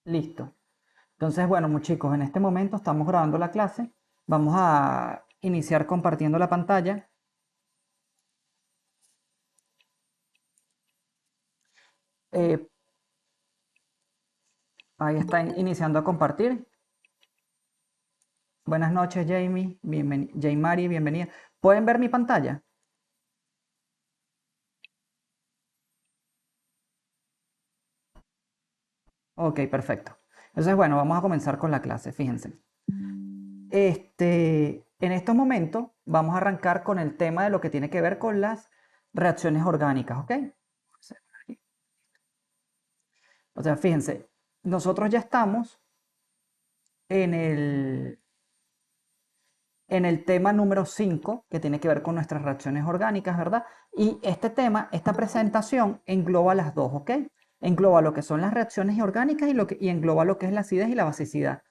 Listo. Entonces, bueno, chicos, en este momento estamos grabando la clase. Vamos a iniciar compartiendo la pantalla. Eh, Ahí está iniciando a compartir. Buenas noches, Jamie. Jaymari, bienvenida. ¿Pueden ver mi pantalla? Ok, perfecto. Entonces, bueno, vamos a comenzar con la clase. Fíjense. En estos momentos vamos a arrancar con el tema de lo que tiene que ver con las reacciones orgánicas, ¿ok? O sea, fíjense, nosotros ya estamos en el tema número 5, que tiene que ver con nuestras reacciones orgánicas, ¿verdad? Y este tema, esta presentación, engloba las dos, ¿ok? Engloba lo que son las reacciones orgánicas y engloba lo que es la acidez y la basicidad.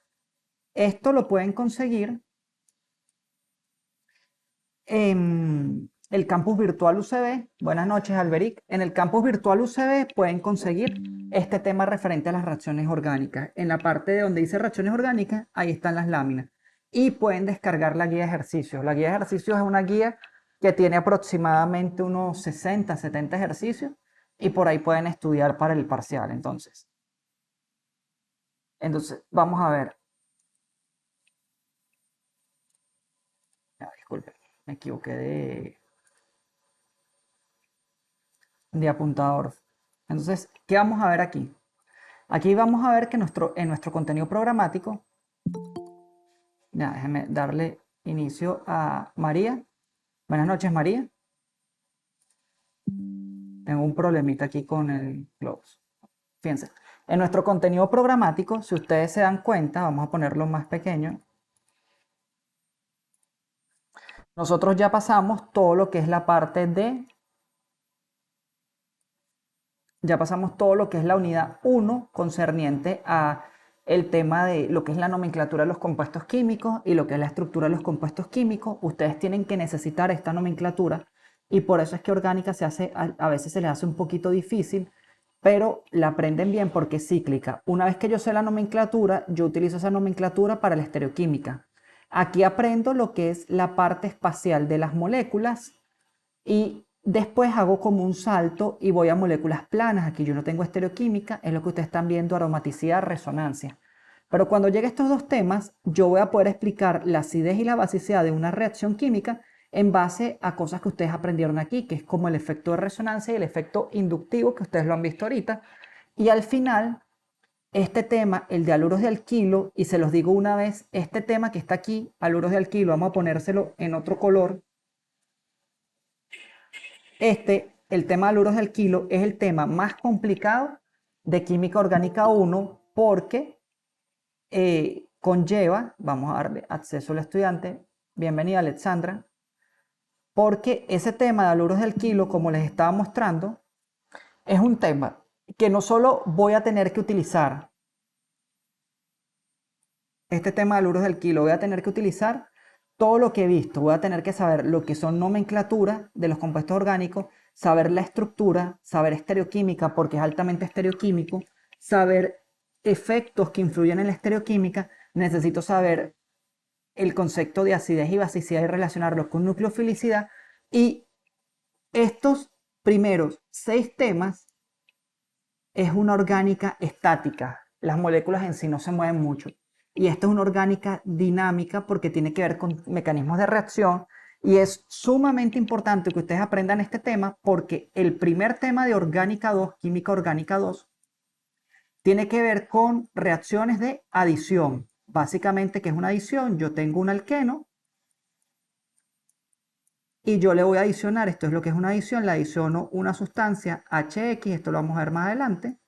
Esto lo pueden conseguir en el campus virtual UCB. Buenas noches, Alberic. En el campus virtual UCB pueden conseguir este tema referente a las reacciones orgánicas. En la parte de donde dice reacciones orgánicas, ahí están las láminas. Y pueden descargar la guía de ejercicios. La guía de ejercicios es una guía que tiene aproximadamente unos 60, 70 ejercicios y por ahí pueden estudiar para el parcial. Entonces vamos a ver. Disculpe, me equivoqué de apuntador. Entonces, ¿qué vamos a ver aquí? Aquí vamos a ver que en nuestro contenido programático, ya, déjeme darle inicio a María. Buenas noches, María. Tengo un problemita aquí con el Close. Fíjense, en nuestro contenido programático, si ustedes se dan cuenta, vamos a ponerlo más pequeño. Nosotros ya pasamos todo lo que es la parte de... Ya pasamos todo lo que es la unidad 1 concerniente a el tema de lo que es la nomenclatura de los compuestos químicos y lo que es la estructura de los compuestos químicos. Ustedes tienen que necesitar esta nomenclatura y por eso es que orgánica a veces se les hace un poquito difícil, pero la aprenden bien porque es cíclica. Una vez que yo sé la nomenclatura, yo utilizo esa nomenclatura para la estereoquímica. Aquí aprendo lo que es la parte espacial de las moléculas y después hago como un salto y voy a moléculas planas. Aquí yo no tengo estereoquímica, es lo que ustedes están viendo, aromaticidad, resonancia. Pero cuando llegue a estos dos temas, yo voy a poder explicar la acidez y la basicidad de una reacción química en base a cosas que ustedes aprendieron aquí, que es como el efecto de resonancia y el efecto inductivo, que ustedes lo han visto ahorita. Y al final, este tema, el de aluros de alquilo, y se los digo una vez, este tema que está aquí, aluros de alquilo, vamos a ponérselo en otro color. El tema de aluros de alquilo, es el tema más complicado de química orgánica 1 porque conlleva, vamos a darle acceso al estudiante, bienvenida Alexandra, porque ese tema de aluros de alquilo, como les estaba mostrando, es un tema que no solo voy a tener que utilizar este tema de aluros de alquilo, voy a tener que utilizar todo lo que he visto, voy a tener que saber lo que son nomenclaturas de los compuestos orgánicos, saber la estructura, saber estereoquímica porque es altamente estereoquímico, saber efectos que influyen en la estereoquímica, necesito saber el concepto de acidez y basicidad y relacionarlos con nucleofilicidad, y estos primeros 6 temas es una orgánica estática. Las moléculas en sí no se mueven mucho. Y esta es una orgánica dinámica porque tiene que ver con mecanismos de reacción. Y es sumamente importante que ustedes aprendan este tema porque el primer tema de orgánica 2, química orgánica 2, tiene que ver con reacciones de adición. Básicamente, ¿qué es una adición? Yo tengo un alqueno y yo le voy a adicionar, esto es lo que es una adición, le adiciono una sustancia HX, esto lo vamos a ver más adelante,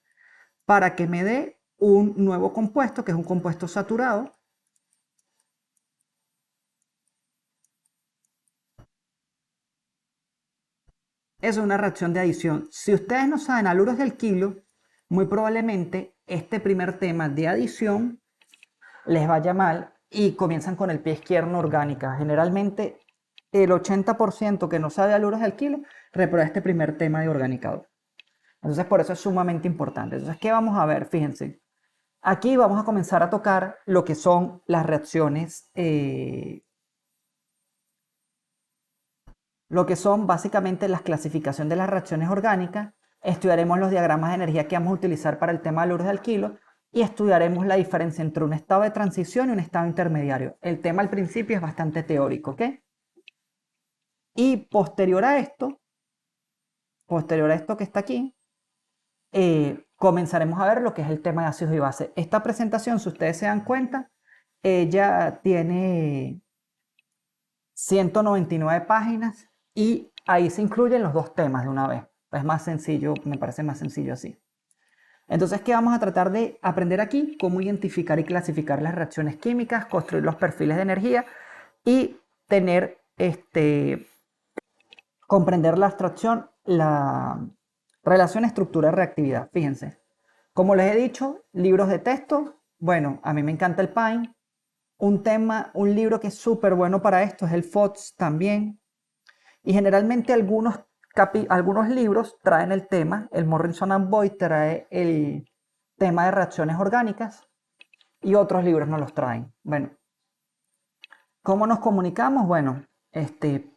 para que me dé un nuevo compuesto, que es un compuesto saturado. Es una reacción de adición. Si ustedes no saben aluros del kilo, muy probablemente este primer tema de adición les vaya mal y comienzan con el pie izquierdo orgánica. Generalmente el 80% que no sabe aluros del kilo reprueba este primer tema de orgánica 2. Entonces por eso es sumamente importante. Entonces, ¿qué vamos a ver? Fíjense. Aquí vamos a comenzar a tocar lo que son las reacciones, lo que son básicamente la clasificación de las reacciones orgánicas. Estudiaremos los diagramas de energía que vamos a utilizar para el tema del de alquilo y estudiaremos la diferencia entre un estado de transición y un estado intermediario. El tema al principio es bastante teórico, ¿ok? Y posterior a esto que está aquí, comenzaremos a ver lo que es el tema de ácidos y bases. Esta presentación, si ustedes se dan cuenta, ella tiene 199 páginas y ahí se incluyen los dos temas de una vez. Es más sencillo, me parece más sencillo así. Entonces, ¿qué vamos a tratar de aprender aquí? Cómo identificar y clasificar las reacciones químicas, construir los perfiles de energía y tener, comprender la abstracción, la relación estructura-reactividad. Fíjense, como les he dicho, libros de texto, bueno, a mí me encanta el Pine. Un libro que es súper bueno para esto es el FODS también. Y generalmente algunos libros traen el tema, el Morrison and Boyd trae el tema de reacciones orgánicas y otros libros no los traen. Bueno, ¿cómo nos comunicamos? Bueno,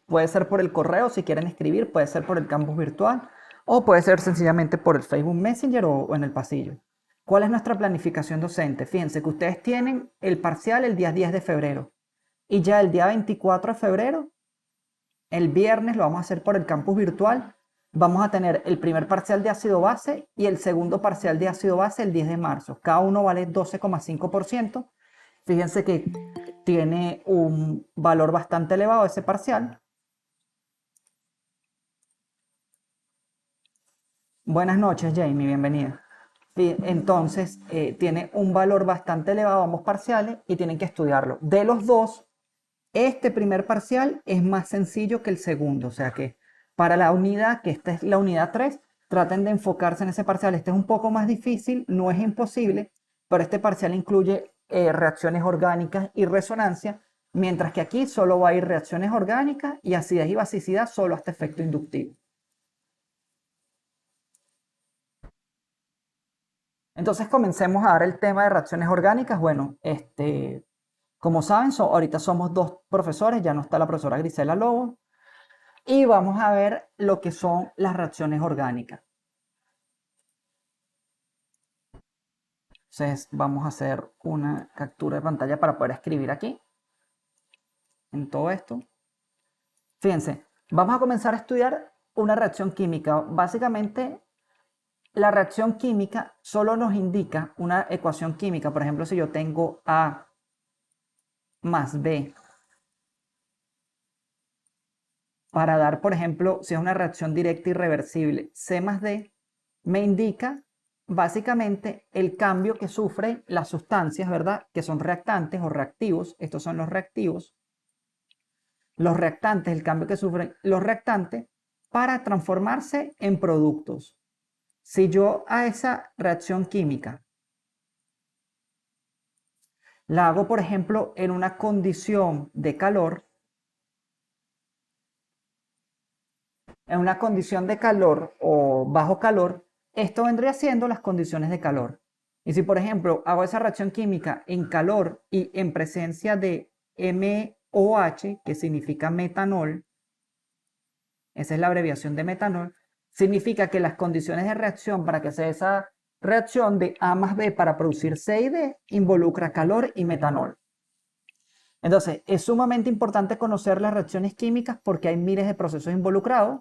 puede ser por el correo si quieren escribir, puede ser por el campus virtual o puede ser sencillamente por el Facebook Messenger o en el pasillo. ¿Cuál es nuestra planificación docente? Fíjense que ustedes tienen el parcial el día 10 de febrero y ya el día 24 de febrero, el viernes, lo vamos a hacer por el campus virtual. Vamos a tener el primer parcial de ácido base y el segundo parcial de ácido base el 10 de marzo. Cada uno vale 12,5%. Fíjense que tiene un valor bastante elevado ese parcial. Buenas noches, Jamie, bienvenida. Entonces, tiene un valor bastante elevado ambos parciales y tienen que estudiarlo. De los dos, este primer parcial es más sencillo que el segundo, o sea que para la unidad, que esta es la unidad 3, traten de enfocarse en ese parcial. Este es un poco más difícil, no es imposible, pero este parcial incluye reacciones orgánicas y resonancia, mientras que aquí solo va a ir reacciones orgánicas y acidez y basicidad solo hasta efecto inductivo. Entonces comencemos a dar el tema de reacciones orgánicas. Bueno, como saben, ahorita somos dos profesores, ya no está la profesora Grisela Lobo, y vamos a ver lo que son las reacciones orgánicas. Entonces vamos a hacer una captura de pantalla para poder escribir aquí en todo esto. Fíjense, vamos a comenzar a estudiar una reacción química. Básicamente, la reacción química solo nos indica una ecuación química. Por ejemplo, si yo tengo A más B para dar, por ejemplo, si es una reacción directa irreversible, C más D, me indica básicamente el cambio que sufren las sustancias, ¿verdad? Que son reactantes o reactivos. Estos son los reactivos. Los reactantes, el cambio que sufren los reactantes para transformarse en productos. Si yo a esa reacción química la hago, por ejemplo, en una condición de calor, o bajo calor, esto vendría siendo las condiciones de calor. Y si, por ejemplo, hago esa reacción química en calor y en presencia de MOH, que significa metanol, esa es la abreviación de metanol, significa que las condiciones de reacción para que sea esa reacción de A más B para producir C y D involucra calor y metanol. Entonces, es sumamente importante conocer las reacciones químicas porque hay miles de procesos involucrados.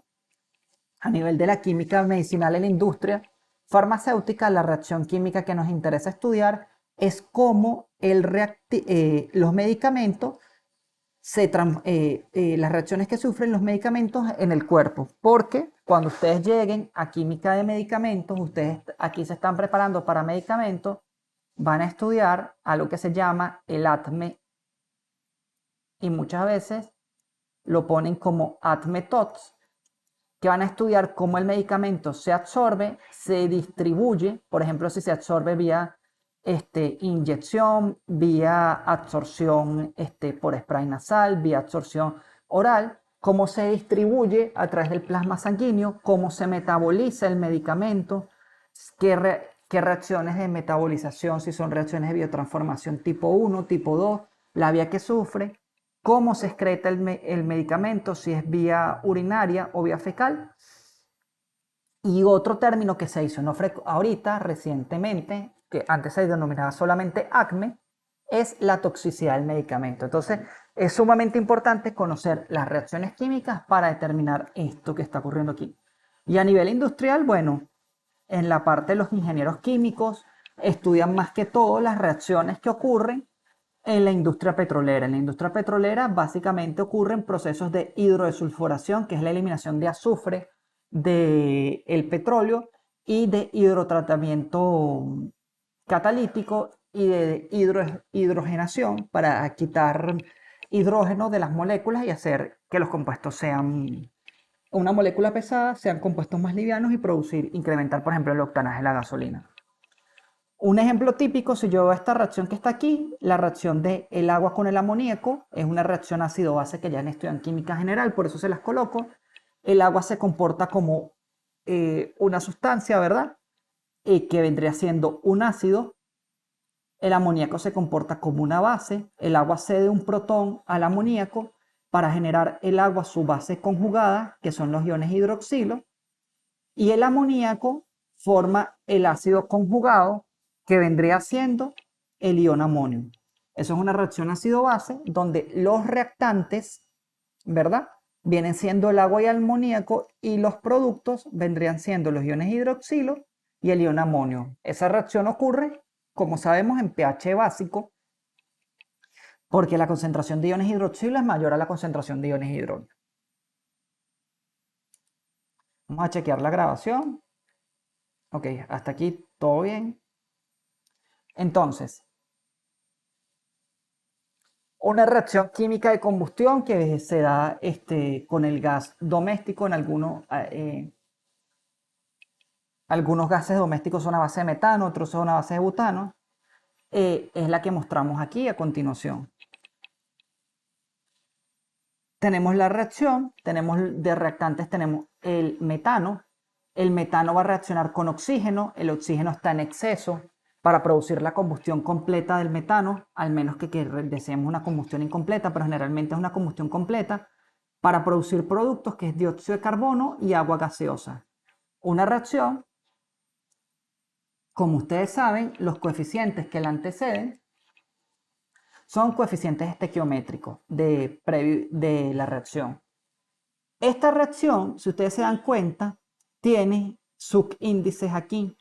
A nivel de la química medicinal en la industria farmacéutica, la reacción química que nos interesa estudiar es cómo los medicamentos, las reacciones que sufren los medicamentos en el cuerpo. Porque cuando ustedes lleguen a química de medicamentos, ustedes aquí se están preparando para medicamentos, van a estudiar algo que se llama el ATME y muchas veces lo ponen como ATME-TOX, que van a estudiar cómo el medicamento se absorbe, se distribuye, por ejemplo, si se absorbe vía inyección, vía absorción por spray nasal, vía absorción oral, cómo se distribuye a través del plasma sanguíneo, cómo se metaboliza el medicamento, qué reacciones de metabolización, si son reacciones de biotransformación tipo 1, tipo 2, la vía que sufre, cómo se excreta el medicamento, si es vía urinaria o vía fecal. Y otro término que se hizo ahorita, recientemente, que antes se denominaba solamente ACME, es la toxicidad del medicamento. Entonces, es sumamente importante conocer las reacciones químicas para determinar esto que está ocurriendo aquí. Y a nivel industrial, bueno, en la parte de los ingenieros químicos estudian más que todo las reacciones que ocurren en la industria petrolera. En la industria petrolera básicamente ocurren procesos de hidrodesulfuración, que es la eliminación de azufre del petróleo, y de hidrotratamiento catalítico y de hidrogenación para quitar hidrógeno de las moléculas y hacer que los compuestos sean una molécula pesada, sean compuestos más livianos y incrementar, por ejemplo, el octanaje de la gasolina. Un ejemplo típico, si yo veo esta reacción que está aquí, la reacción del agua con el amoníaco, es una reacción ácido-base que ya han estudiado en química general, por eso se las coloco. El agua se comporta como una sustancia, ¿verdad? Que vendría siendo un ácido. El amoníaco se comporta como una base. El agua cede un protón al amoníaco para generar el agua su base conjugada, que son los iones hidroxilo. Y el amoníaco forma el ácido conjugado, que vendría siendo el ion amonio. Eso es una reacción ácido-base donde los reactantes, ¿verdad? Vienen siendo el agua y el amoníaco, y los productos vendrían siendo los iones hidroxilo y el ion amonio. Esa reacción ocurre, como sabemos, en pH básico, porque la concentración de iones hidroxilo es mayor a la concentración de iones hidrógeno. Vamos a chequear la grabación. Ok, hasta aquí todo bien. Entonces, una reacción química de combustión que se da con el gas doméstico en algunos gases domésticos son a base de metano, otros son a base de butano, es la que mostramos aquí a continuación. Tenemos la reacción, tenemos de reactantes, tenemos el metano. El metano va a reaccionar con oxígeno, el oxígeno está en exceso para producir la combustión completa del metano, al menos que deseemos una combustión incompleta, pero generalmente es una combustión completa, para producir productos que es dióxido de carbono y agua gaseosa. Una reacción, como ustedes saben, los coeficientes que la anteceden son coeficientes estequiométricos de la reacción. Esta reacción, si ustedes se dan cuenta, tiene subíndices aquí.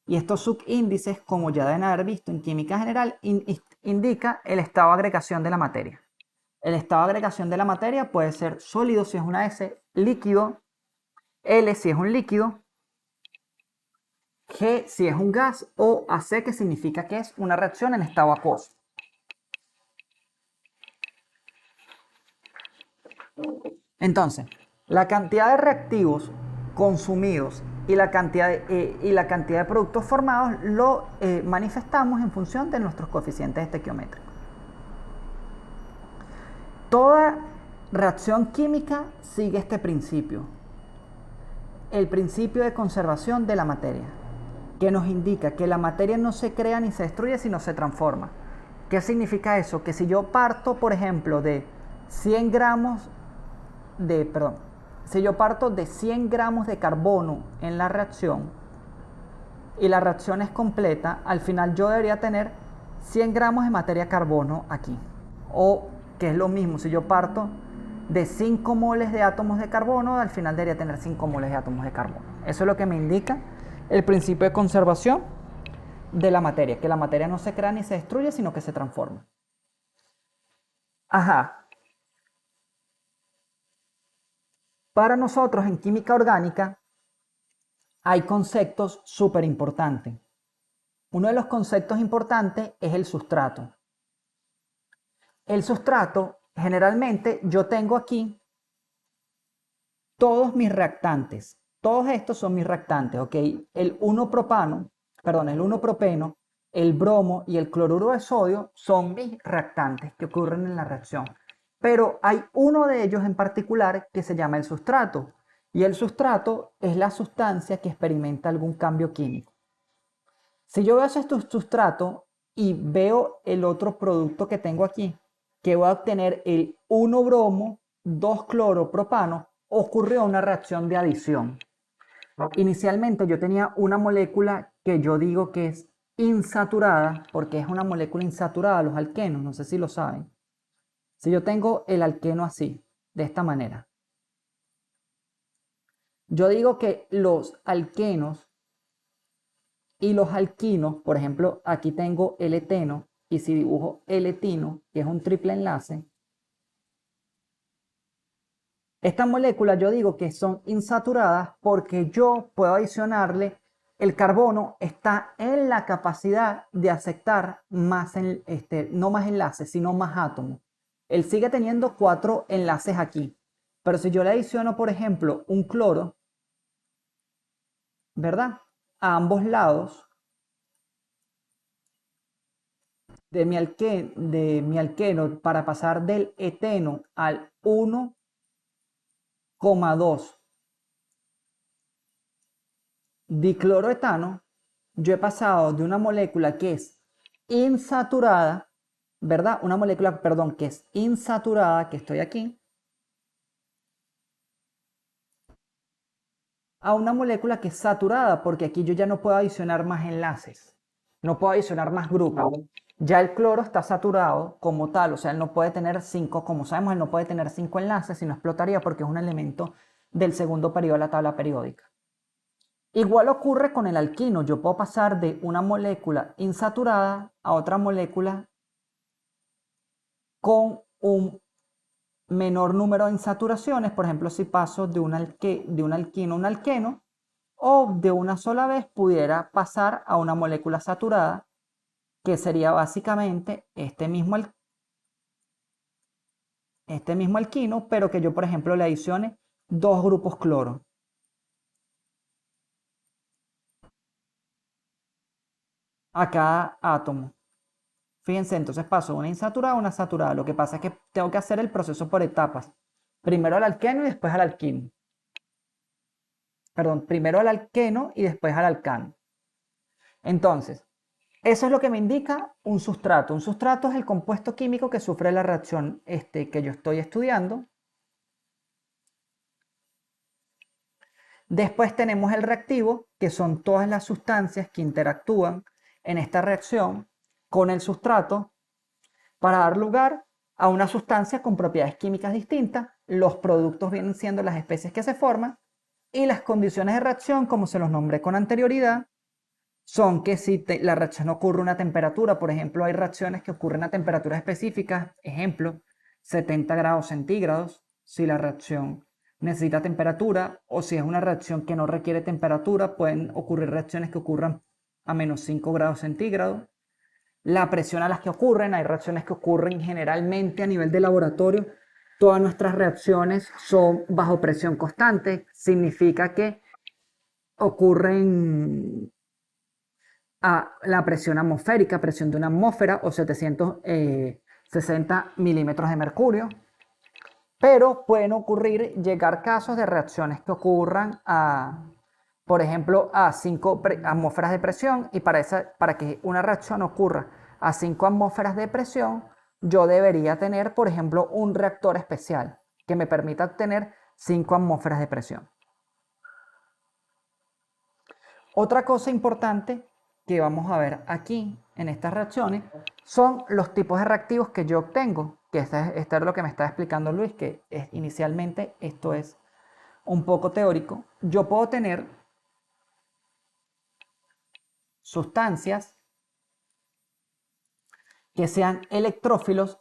Y estos subíndices, como ya deben haber visto en química general, indica el estado de agregación de la materia. El estado de agregación de la materia puede ser sólido si es una S, líquido, L si es un líquido, G si es un gas, o AC, que significa que es una reacción en estado acuoso. Entonces, la cantidad de reactivos consumidos y la cantidad de productos formados lo manifestamos en función de nuestros coeficientes estequiométricos. Toda reacción química sigue este principio, el principio de conservación de la materia, que nos indica que la materia no se crea ni se destruye, sino se transforma. ¿Qué significa eso? Que si yo parto, por ejemplo, de 100 gramos si yo parto de 100 gramos de carbono en la reacción y la reacción es completa, al final yo debería tener 100 gramos de materia carbono aquí. O, que es lo mismo, si yo parto de 5 moles de átomos de carbono, al final debería tener 5 moles de átomos de carbono. Eso es lo que me indica el principio de conservación de la materia, que la materia no se crea ni se destruye, sino que se transforma. Ajá. Para nosotros en química orgánica hay conceptos súper importantes. Uno de los conceptos importantes es el sustrato. El sustrato, generalmente yo tengo aquí todos mis reactantes. Todos estos son mis reactantes, ¿ok? El 1-propeno, el bromo y el cloruro de sodio son mis reactantes que ocurren en la reacción. Pero hay uno de ellos en particular que se llama el sustrato. Y el sustrato es la sustancia que experimenta algún cambio químico. Si yo veo ese sustrato y veo el otro producto que tengo aquí, que voy a obtener el 1-bromo, 2-cloropropano, ocurrió una reacción de adición. Inicialmente yo tenía una molécula que yo digo que es insaturada, porque es una molécula insaturada, los alquenos, no sé si lo saben. Si yo tengo el alqueno así, de esta manera, yo digo que los alquenos y los alquinos, por ejemplo, aquí tengo el eteno, y si dibujo el etino, que es un triple enlace, estas moléculas yo digo que son insaturadas porque yo puedo adicionarle el carbono está en la capacidad de aceptar más, no más enlaces, sino más átomos. Él sigue teniendo 4 enlaces aquí, pero si yo le adiciono, por ejemplo, un cloro, ¿verdad? A ambos lados de mi alqueno para pasar del eteno al 1,2 dicloroetano, yo he pasado de una molécula que es insaturada, ¿verdad? Una molécula, perdón, que es insaturada, que estoy aquí, a una molécula que es saturada, porque aquí yo ya no puedo adicionar más enlaces, no puedo adicionar más grupos. Ya el cloro está saturado como tal, o sea, él no puede tener 5, como sabemos, él no puede tener 5 enlaces, sino explotaría porque es un elemento del segundo periodo de la tabla periódica. Igual ocurre con el alquino, yo puedo pasar de una molécula insaturada a otra molécula con un menor número de insaturaciones, por ejemplo, si paso de un alquino a un alqueno, o de una sola vez pudiera pasar a una molécula saturada, que sería básicamente este mismo alquino, pero que yo, por ejemplo, le adicione 2 grupos cloro a cada átomo. Fíjense, entonces paso de una insaturada a una saturada. Lo que pasa es que tengo que hacer el proceso por etapas. Primero al alqueno y después al alquino. Perdón, primero al alqueno y después al alcano. Entonces, eso es lo que me indica un sustrato. Un sustrato es el compuesto químico que sufre la reacción que yo estoy estudiando. Después tenemos el reactivo, que son todas las sustancias que interactúan en esta reacción con el sustrato para dar lugar a una sustancia con propiedades químicas distintas. Los productos vienen siendo las especies que se forman y las condiciones de reacción, como se los nombré con anterioridad, son que si la reacción ocurre a una temperatura, por ejemplo, hay reacciones que ocurren a temperaturas específicas, ejemplo, 70 grados centígrados, si la reacción necesita temperatura, o si es una reacción que no requiere temperatura, pueden ocurrir reacciones que ocurran a menos 5 grados centígrados. La presión a las que ocurren, hay reacciones que ocurren generalmente a nivel de laboratorio. Todas nuestras reacciones son bajo presión constante, significa que ocurren a la presión atmosférica, presión de una atmósfera o 760 milímetros de mercurio, pero pueden llegar casos de reacciones que ocurran por ejemplo, a 5 atmósferas de presión, y para que una reacción ocurra a 5 atmósferas de presión, yo debería tener, por ejemplo, un reactor especial que me permita obtener 5 atmósferas de presión. Otra cosa importante que vamos a ver aquí en estas reacciones son los tipos de reactivos que yo obtengo, que esto es lo que me está explicando Luis, que inicialmente esto es un poco teórico. Yo puedo tener sustancias que sean electrófilos,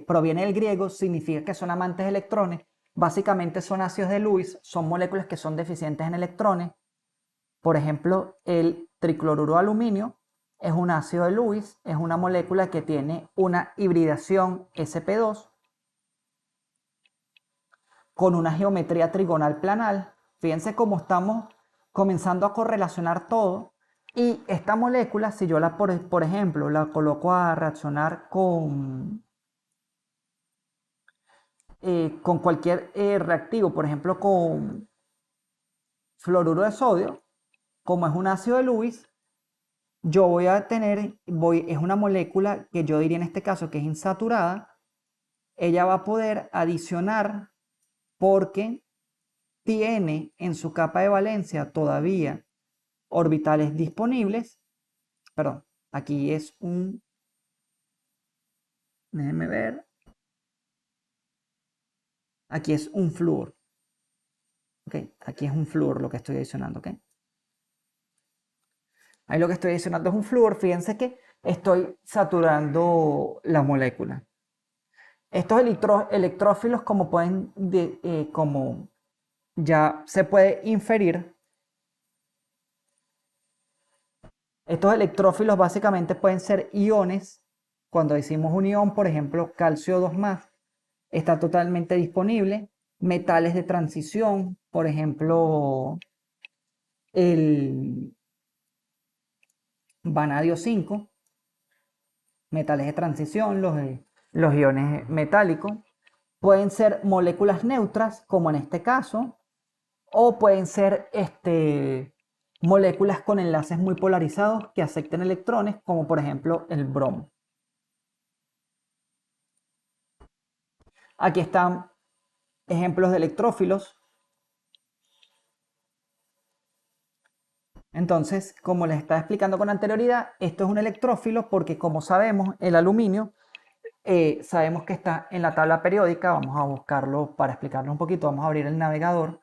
proviene del griego, significa que son amantes de electrones, básicamente son ácidos de Lewis, son moléculas que son deficientes en electrones. Por ejemplo, el tricloruro de aluminio es un ácido de Lewis, es una molécula que tiene una hibridación sp2 con una geometría trigonal planal. Fíjense cómo estamos comenzando a correlacionar todo. Y esta molécula, si yo por ejemplo, la coloco a reaccionar con cualquier reactivo, por ejemplo, con fluoruro de sodio, como es un ácido de Lewis, yo voy a tener, es una molécula que yo diría en este caso que es insaturada, ella va a poder adicionar porque tiene en su capa de valencia todavía orbitales disponibles. Perdón, aquí es un, déjenme ver, aquí es un flúor. Ok, aquí es un flúor lo que estoy adicionando, ok. Ahí lo que estoy adicionando es un flúor. Fíjense que estoy saturando la molécula. Estos electrófilos, como pueden, como ya se puede inferir, estos electrófilos básicamente pueden ser iones. Cuando decimos un ion, por ejemplo, calcio 2 más, está totalmente disponible. Metales de transición, por ejemplo, el vanadio 5, metales de transición, los iones metálicos. Pueden ser moléculas neutras, como en este caso, o pueden ser moléculas con enlaces muy polarizados que acepten electrones, como por ejemplo el bromo. Aquí están ejemplos de electrófilos. Entonces, como les estaba explicando con anterioridad, esto es un electrófilo porque, como sabemos, el aluminio, sabemos que está en la tabla periódica. Vamos a buscarlo para explicarlo un poquito. Vamos a abrir el navegador.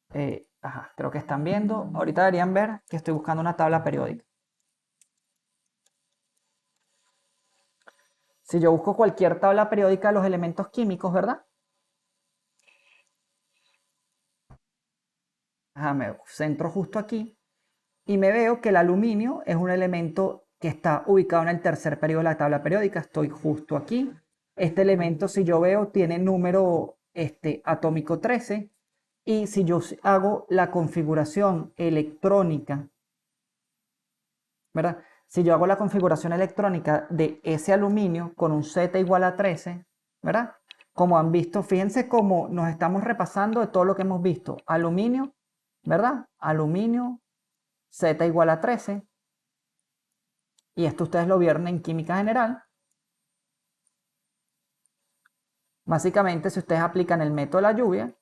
Creo que están viendo. Ahorita deberían ver que estoy buscando una tabla periódica. Si yo busco cualquier tabla periódica de los elementos químicos, ¿verdad? Me centro justo aquí y me veo que el aluminio es un elemento que está ubicado en el tercer periodo de la tabla periódica. Estoy justo aquí. Este elemento, si yo veo, tiene número atómico 13. Y si yo hago la configuración electrónica, ¿verdad? Si yo hago la configuración electrónica de ese aluminio con un Z igual a 13, ¿verdad? Como han visto, fíjense cómo nos estamos repasando de todo lo que hemos visto. Aluminio, ¿verdad? Aluminio, Z igual a 13. Y esto ustedes lo vieron en química general. Básicamente, si ustedes aplican el método de la lluvia,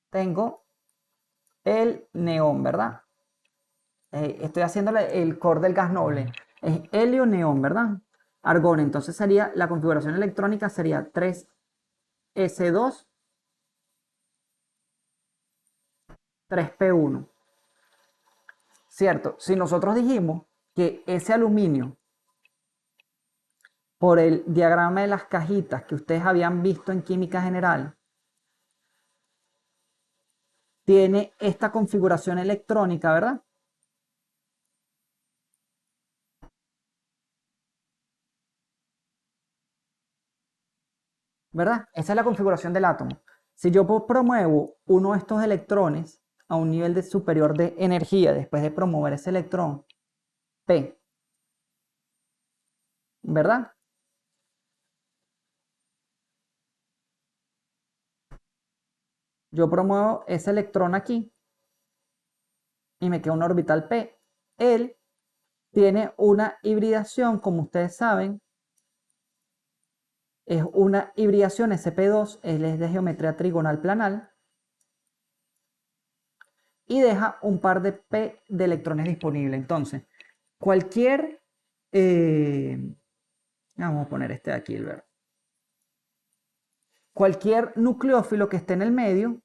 tengo el neón, ¿verdad? Estoy haciendo el core del gas noble. Es helio, neón, ¿verdad? Argón. Entonces sería, la configuración electrónica sería 3s2, 3p1. ¿Cierto? Si nosotros dijimos que ese aluminio, por el diagrama de las cajitas que ustedes habían visto en química general, tiene esta configuración electrónica, ¿verdad? ¿Verdad? Esa es la configuración del átomo. Si yo promuevo uno de estos electrones a un nivel superior de energía después de promover ese electrón, P, ¿verdad? Yo promuevo ese electrón aquí y me queda un orbital P. Él tiene una hibridación, como ustedes saben, es una hibridación sp2, él es de geometría trigonal planal y deja un par de P de electrones disponibles. Entonces, cualquier, vamos a poner este de aquí, el verde. Cualquier nucleófilo que esté en el medio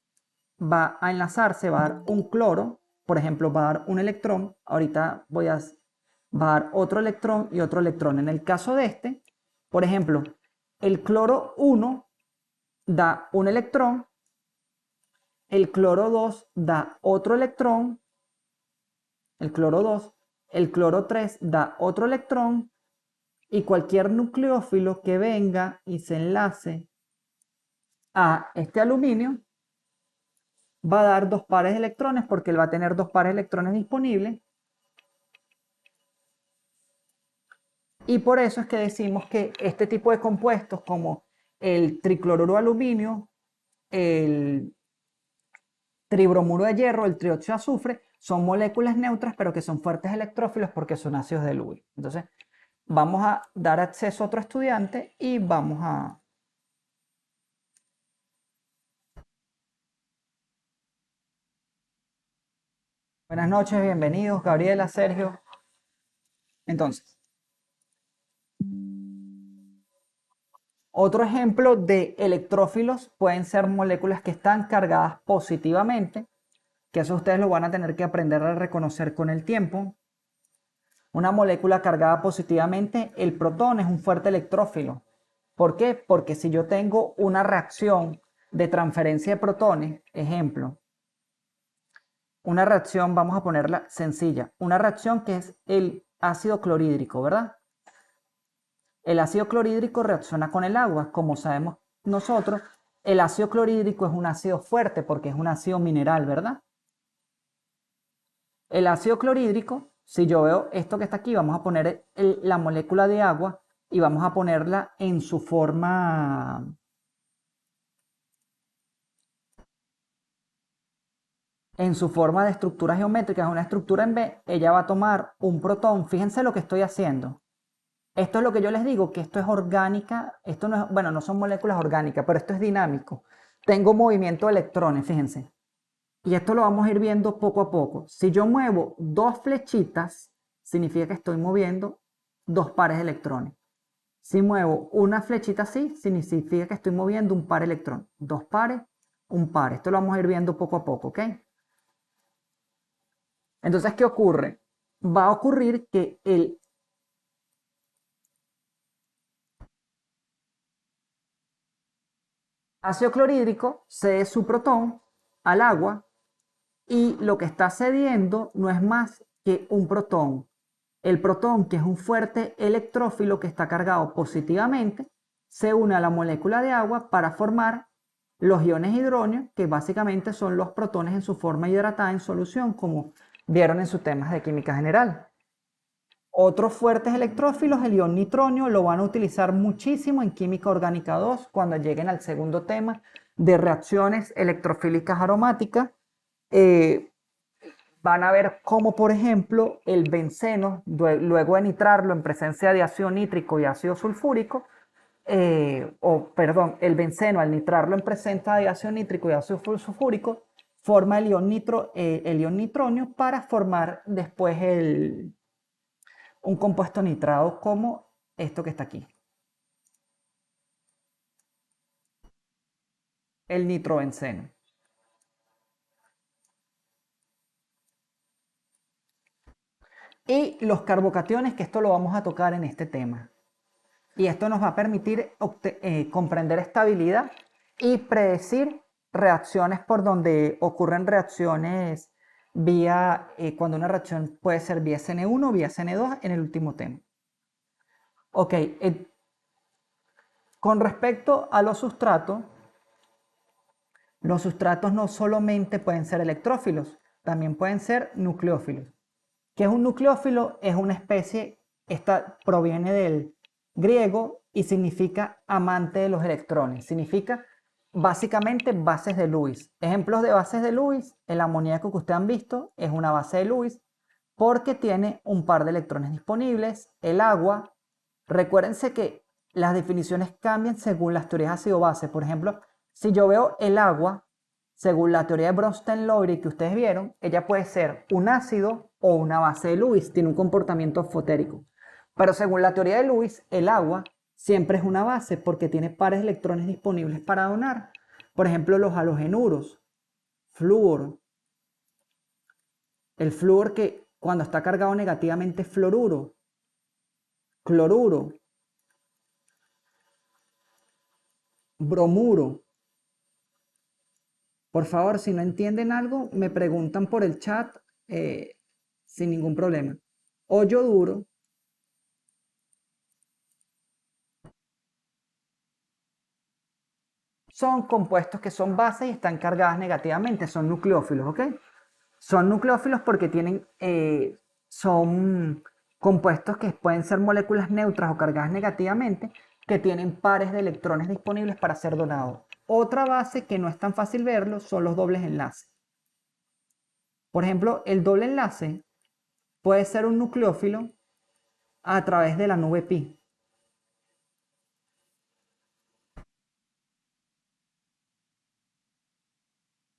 va a enlazarse, va a dar un cloro, por ejemplo, va a dar un electrón. Ahorita va a dar otro electrón y otro electrón. En el caso de este, por ejemplo, el cloro 1 da un electrón, el cloro 2 da otro electrón, el cloro 2, el cloro 3 da otro electrón y cualquier nucleófilo que venga y se enlace a este aluminio va a dar dos pares de electrones porque él va a tener dos pares de electrones disponibles. Y por eso es que decimos que este tipo de compuestos como el tricloruro de aluminio, el tribromuro de hierro, el trióxido de azufre, son moléculas neutras, pero que son fuertes electrófilos porque son ácidos de Lewis. Entonces, vamos a dar acceso a otro estudiante y vamos a... Buenas noches, bienvenidos, Gabriela, Sergio. Entonces, otro ejemplo de electrófilos pueden ser moléculas que están cargadas positivamente, que eso ustedes lo van a tener que aprender a reconocer con el tiempo. Una molécula cargada positivamente, el protón es un fuerte electrófilo. ¿Por qué? Porque si yo tengo una reacción de transferencia de protones, ejemplo, una reacción, vamos a ponerla sencilla, una reacción que es el ácido clorhídrico, ¿verdad? El ácido clorhídrico reacciona con el agua, como sabemos nosotros, el ácido clorhídrico es un ácido fuerte porque es un ácido mineral, ¿verdad? El ácido clorhídrico, si yo veo esto que está aquí, vamos a poner la molécula de agua y vamos a ponerla en su forma de estructura geométrica, es una estructura en B, ella va a tomar un protón. Fíjense lo que estoy haciendo. Esto es lo que yo les digo, que esto es orgánica, esto no es, bueno, no son moléculas orgánicas, pero esto es dinámico. Tengo movimiento de electrones, fíjense. Y esto lo vamos a ir viendo poco a poco. Si yo muevo dos flechitas, significa que estoy moviendo dos pares de electrones. Si muevo una flechita así, significa que estoy moviendo un par de electrones. Dos pares, un par. Esto lo vamos a ir viendo poco a poco, ¿ok? Entonces, ¿qué ocurre? Va a ocurrir que el ácido clorhídrico cede su protón al agua y lo que está cediendo no es más que un protón. El protón, que es un fuerte electrófilo que está cargado positivamente, se une a la molécula de agua para formar los iones hidronio, que básicamente son los protones en su forma hidratada en solución, como vieron en sus temas de química general. Otros fuertes electrófilos, el ion nitronio, lo van a utilizar muchísimo en química orgánica 2 cuando lleguen al segundo tema de reacciones electrofílicas aromáticas. Eh, Van a ver cómo, por ejemplo, el benceno, luego de nitrarlo en presencia de ácido nítrico y ácido sulfúrico, perdón, el benceno al nitrarlo en presencia de ácido nítrico y ácido sulfúrico, forma el ion nitronio para formar después un compuesto nitrado como esto que está aquí, el nitrobenceno. Y los carbocationes, que esto lo vamos a tocar en este tema. Y esto nos va a permitir comprender estabilidad y predecir reacciones por donde ocurren reacciones cuando una reacción puede ser vía CN1 o vía CN2 en el último tema. Ok, con respecto a los sustratos no solamente pueden ser electrófilos, también pueden ser nucleófilos. ¿Qué es un nucleófilo? Es una especie, esta proviene del griego y significa amante de los electrones. Significa básicamente bases de Lewis. Ejemplos de bases de Lewis, el amoníaco que ustedes han visto es una base de Lewis porque tiene un par de electrones disponibles. El agua, recuérdense que las definiciones cambian según las teorías ácido-base. Por ejemplo, si yo veo el agua, según la teoría de Bronsted-Lowry que ustedes vieron, ella puede ser un ácido o una base de Lewis, tiene un comportamiento fotérico. Pero según la teoría de Lewis, el agua siempre es una base porque tiene pares de electrones disponibles para donar. Por ejemplo, los halogenuros, flúor. El flúor que cuando está cargado negativamente es fluoruro, cloruro, bromuro. Por favor, si no entienden algo, me preguntan por el chat sin ningún problema. Hoyo duro. Son compuestos que son bases y están cargadas negativamente, son nucleófilos, ¿ok? Son nucleófilos porque son compuestos que pueden ser moléculas neutras o cargadas negativamente, que tienen pares de electrones disponibles para ser donados. Otra base que no es tan fácil verlo son los dobles enlaces. Por ejemplo, el doble enlace puede ser un nucleófilo a través de la nube pi.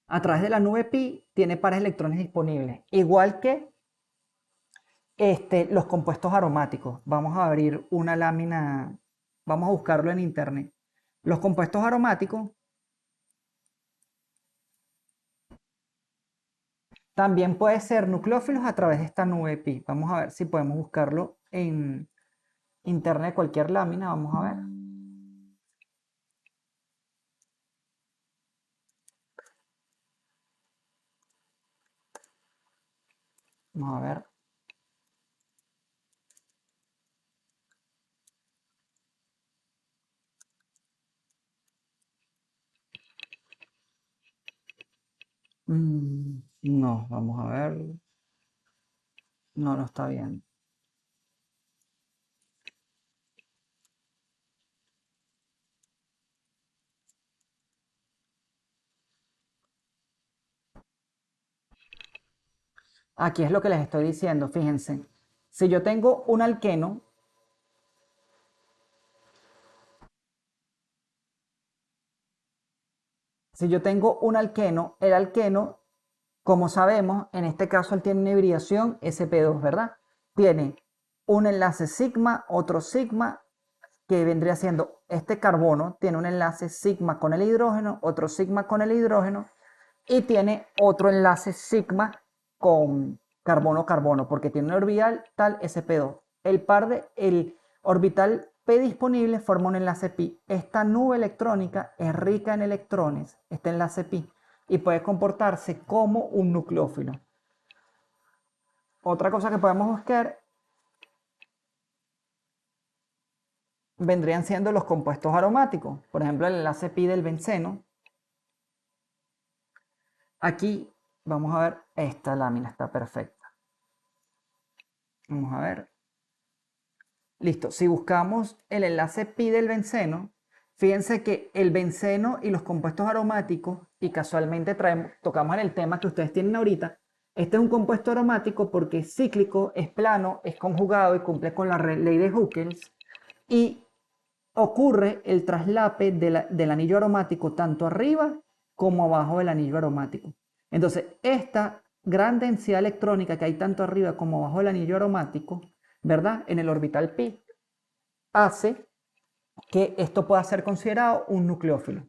A través de la nube pi tiene pares de electrones disponibles, igual que los compuestos aromáticos. Vamos a abrir una lámina, vamos a buscarlo en internet. Los compuestos aromáticos también pueden ser nucleófilos a través de esta nube pi. Vamos a ver si podemos buscarlo en internet, cualquier lámina. Vamos a ver. Vamos a ver. No, vamos a ver. No, no está bien. Aquí es lo que les estoy diciendo, fíjense. Si yo tengo un alqueno, el alqueno, como sabemos, en este caso él tiene una hibridación sp2, ¿verdad? Tiene un enlace sigma, otro sigma, que vendría siendo este carbono, tiene un enlace sigma con el hidrógeno, otro sigma con el hidrógeno, y tiene otro enlace sigma con carbono-carbono, porque tiene un orbital tal sp2. El orbital p disponible forma un enlace pi. Esta nube electrónica es rica en electrones, este enlace pi, y puede comportarse como un nucleófilo. Otra cosa que podemos buscar vendrían siendo los compuestos aromáticos. Por ejemplo, el enlace pi del benceno. Aquí vamos a ver, esta lámina está perfecta. Vamos a ver. Listo. Si buscamos el enlace pi del benceno, fíjense que el benceno y los compuestos aromáticos, y casualmente tocamos en el tema que ustedes tienen ahorita, este es un compuesto aromático porque es cíclico, es plano, es conjugado y cumple con la ley de Huckels, y ocurre el traslape del anillo aromático tanto arriba como abajo del anillo aromático. Entonces, esta gran densidad electrónica que hay tanto arriba como abajo del anillo aromático, ¿verdad? En el orbital pi, hace que esto pueda ser considerado un nucleófilo.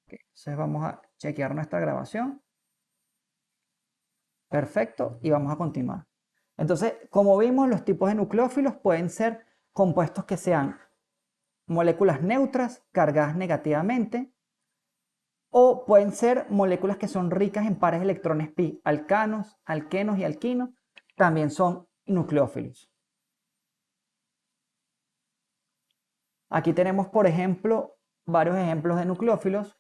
Entonces vamos a chequear nuestra grabación. Perfecto, y vamos a continuar. Entonces, como vimos, los tipos de nucleófilos pueden ser compuestos que sean moléculas neutras cargadas negativamente, o pueden ser moléculas que son ricas en pares de electrones pi, alcanos, alquenos y alquinos, también son nucleófilos. Aquí tenemos, por ejemplo, varios ejemplos de nucleófilos.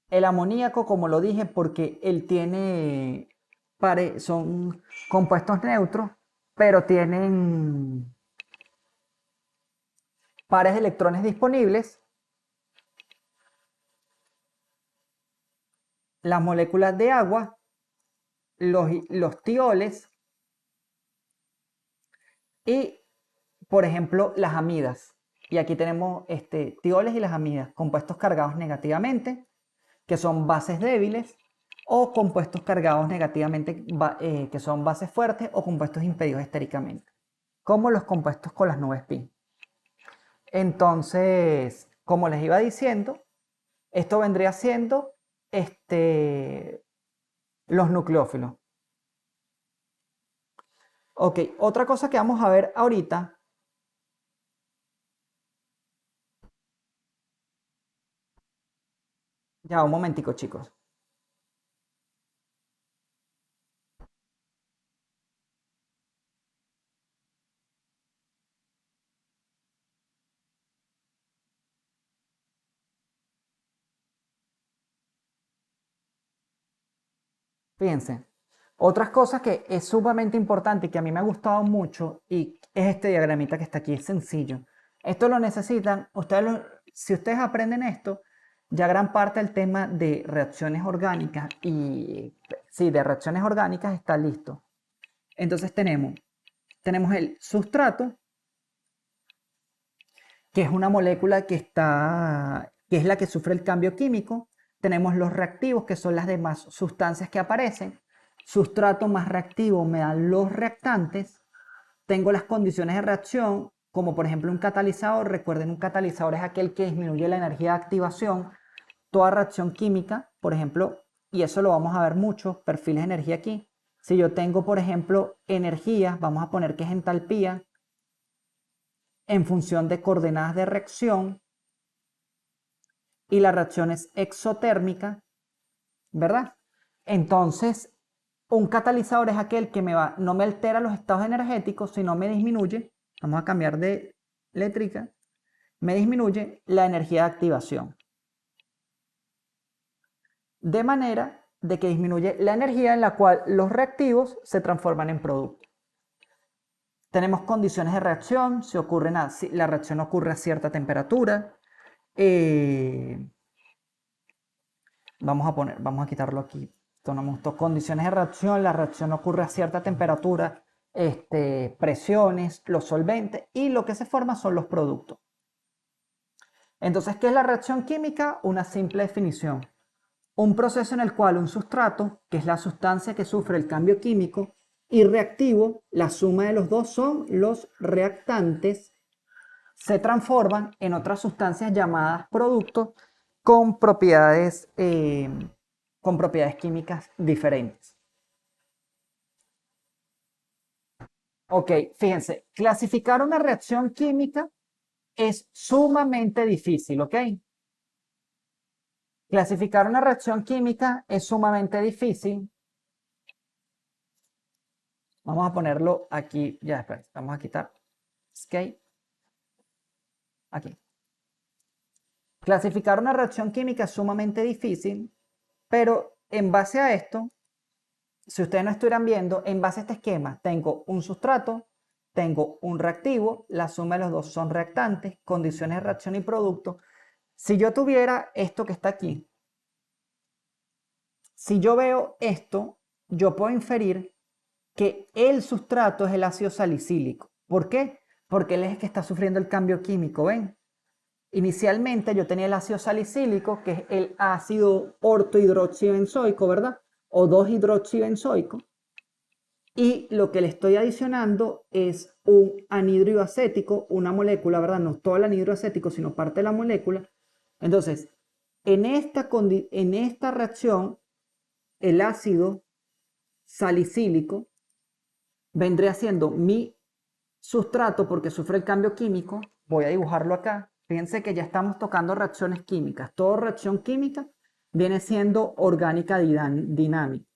El amoníaco, como lo dije, porque él tiene pares, son compuestos neutros, pero tienen pares de electrones disponibles. Las moléculas de agua, los tioles y, por ejemplo, las amidas. Y aquí tenemos tioles y las amidas, compuestos cargados negativamente, que son bases débiles, o compuestos cargados negativamente, que son bases fuertes, o compuestos impedidos estéricamente, como los compuestos con las nubes pi. Entonces, como les iba diciendo, esto vendría siendo los nucleófilos. Ok, otra cosa que vamos a ver ahorita. Ya, un momentico, chicos. Fíjense, Otras cosas que es sumamente importante y que a mí me ha gustado mucho y es este diagramita que está aquí, es sencillo. Esto lo necesitan, si ustedes aprenden esto, ya gran parte del tema de reacciones orgánicas y sí, de reacciones orgánicas está listo. Entonces tenemos el sustrato, que es una molécula que es la que sufre el cambio químico. Tenemos los reactivos, que son las demás sustancias que aparecen. Sustrato más reactivo me dan los reactantes. Tengo las condiciones de reacción, como por ejemplo un catalizador. Recuerden, un catalizador es aquel que disminuye la energía de activación. Toda reacción química, por ejemplo, y eso lo vamos a ver mucho, perfiles de energía aquí. Si yo tengo, por ejemplo, energía, vamos a poner que es entalpía, en función de coordenadas de reacción, y la reacción es exotérmica, ¿verdad? Entonces, un catalizador es aquel que no me altera los estados energéticos, sino me disminuye, vamos a cambiar de eléctrica, me disminuye la energía de activación. De manera de que disminuye la energía en la cual los reactivos se transforman en productos. Tenemos condiciones de reacción, la reacción ocurre a cierta temperatura. Vamos a quitarlo aquí. Tenemos dos condiciones de reacción, la reacción ocurre a cierta temperatura, presiones, los solventes, y lo que se forma son los productos. Entonces, ¿qué es la reacción química? Una simple definición. Un proceso en el cual un sustrato, que es la sustancia que sufre el cambio químico, y reactivo, la suma de los dos son los reactantes, se transforman en otras sustancias llamadas productos con propiedades químicas diferentes. Ok, fíjense, clasificar una reacción química es sumamente difícil, ¿ok? Clasificar una reacción química es sumamente difícil. Vamos a ponerlo aquí, ya, espera, vamos a quitar escape. Aquí. Clasificar una reacción química es sumamente difícil, pero en base a esto, si ustedes no estuvieran viendo, en base a este esquema, tengo un sustrato, tengo un reactivo, la suma de los dos son reactantes, condiciones de reacción y producto. Si yo tuviera esto que está aquí, si yo veo esto, yo puedo inferir que el sustrato es el ácido salicílico. ¿Por qué? Porque él es el que está sufriendo el cambio químico, ¿ven? Inicialmente yo tenía el ácido salicílico, que es el ácido ortohidroxibenzoico, ¿verdad? O 2-hidroxibenzoico. Y lo que le estoy adicionando es un anhidro acético, una molécula, ¿verdad? No todo el anhidro acético, sino parte de la molécula. Entonces, en esta reacción, el ácido salicílico vendría siendo mi sustrato porque sufre el cambio químico. Voy a dibujarlo acá. Fíjense que ya estamos tocando reacciones químicas. Toda reacción química viene siendo orgánica dinámica.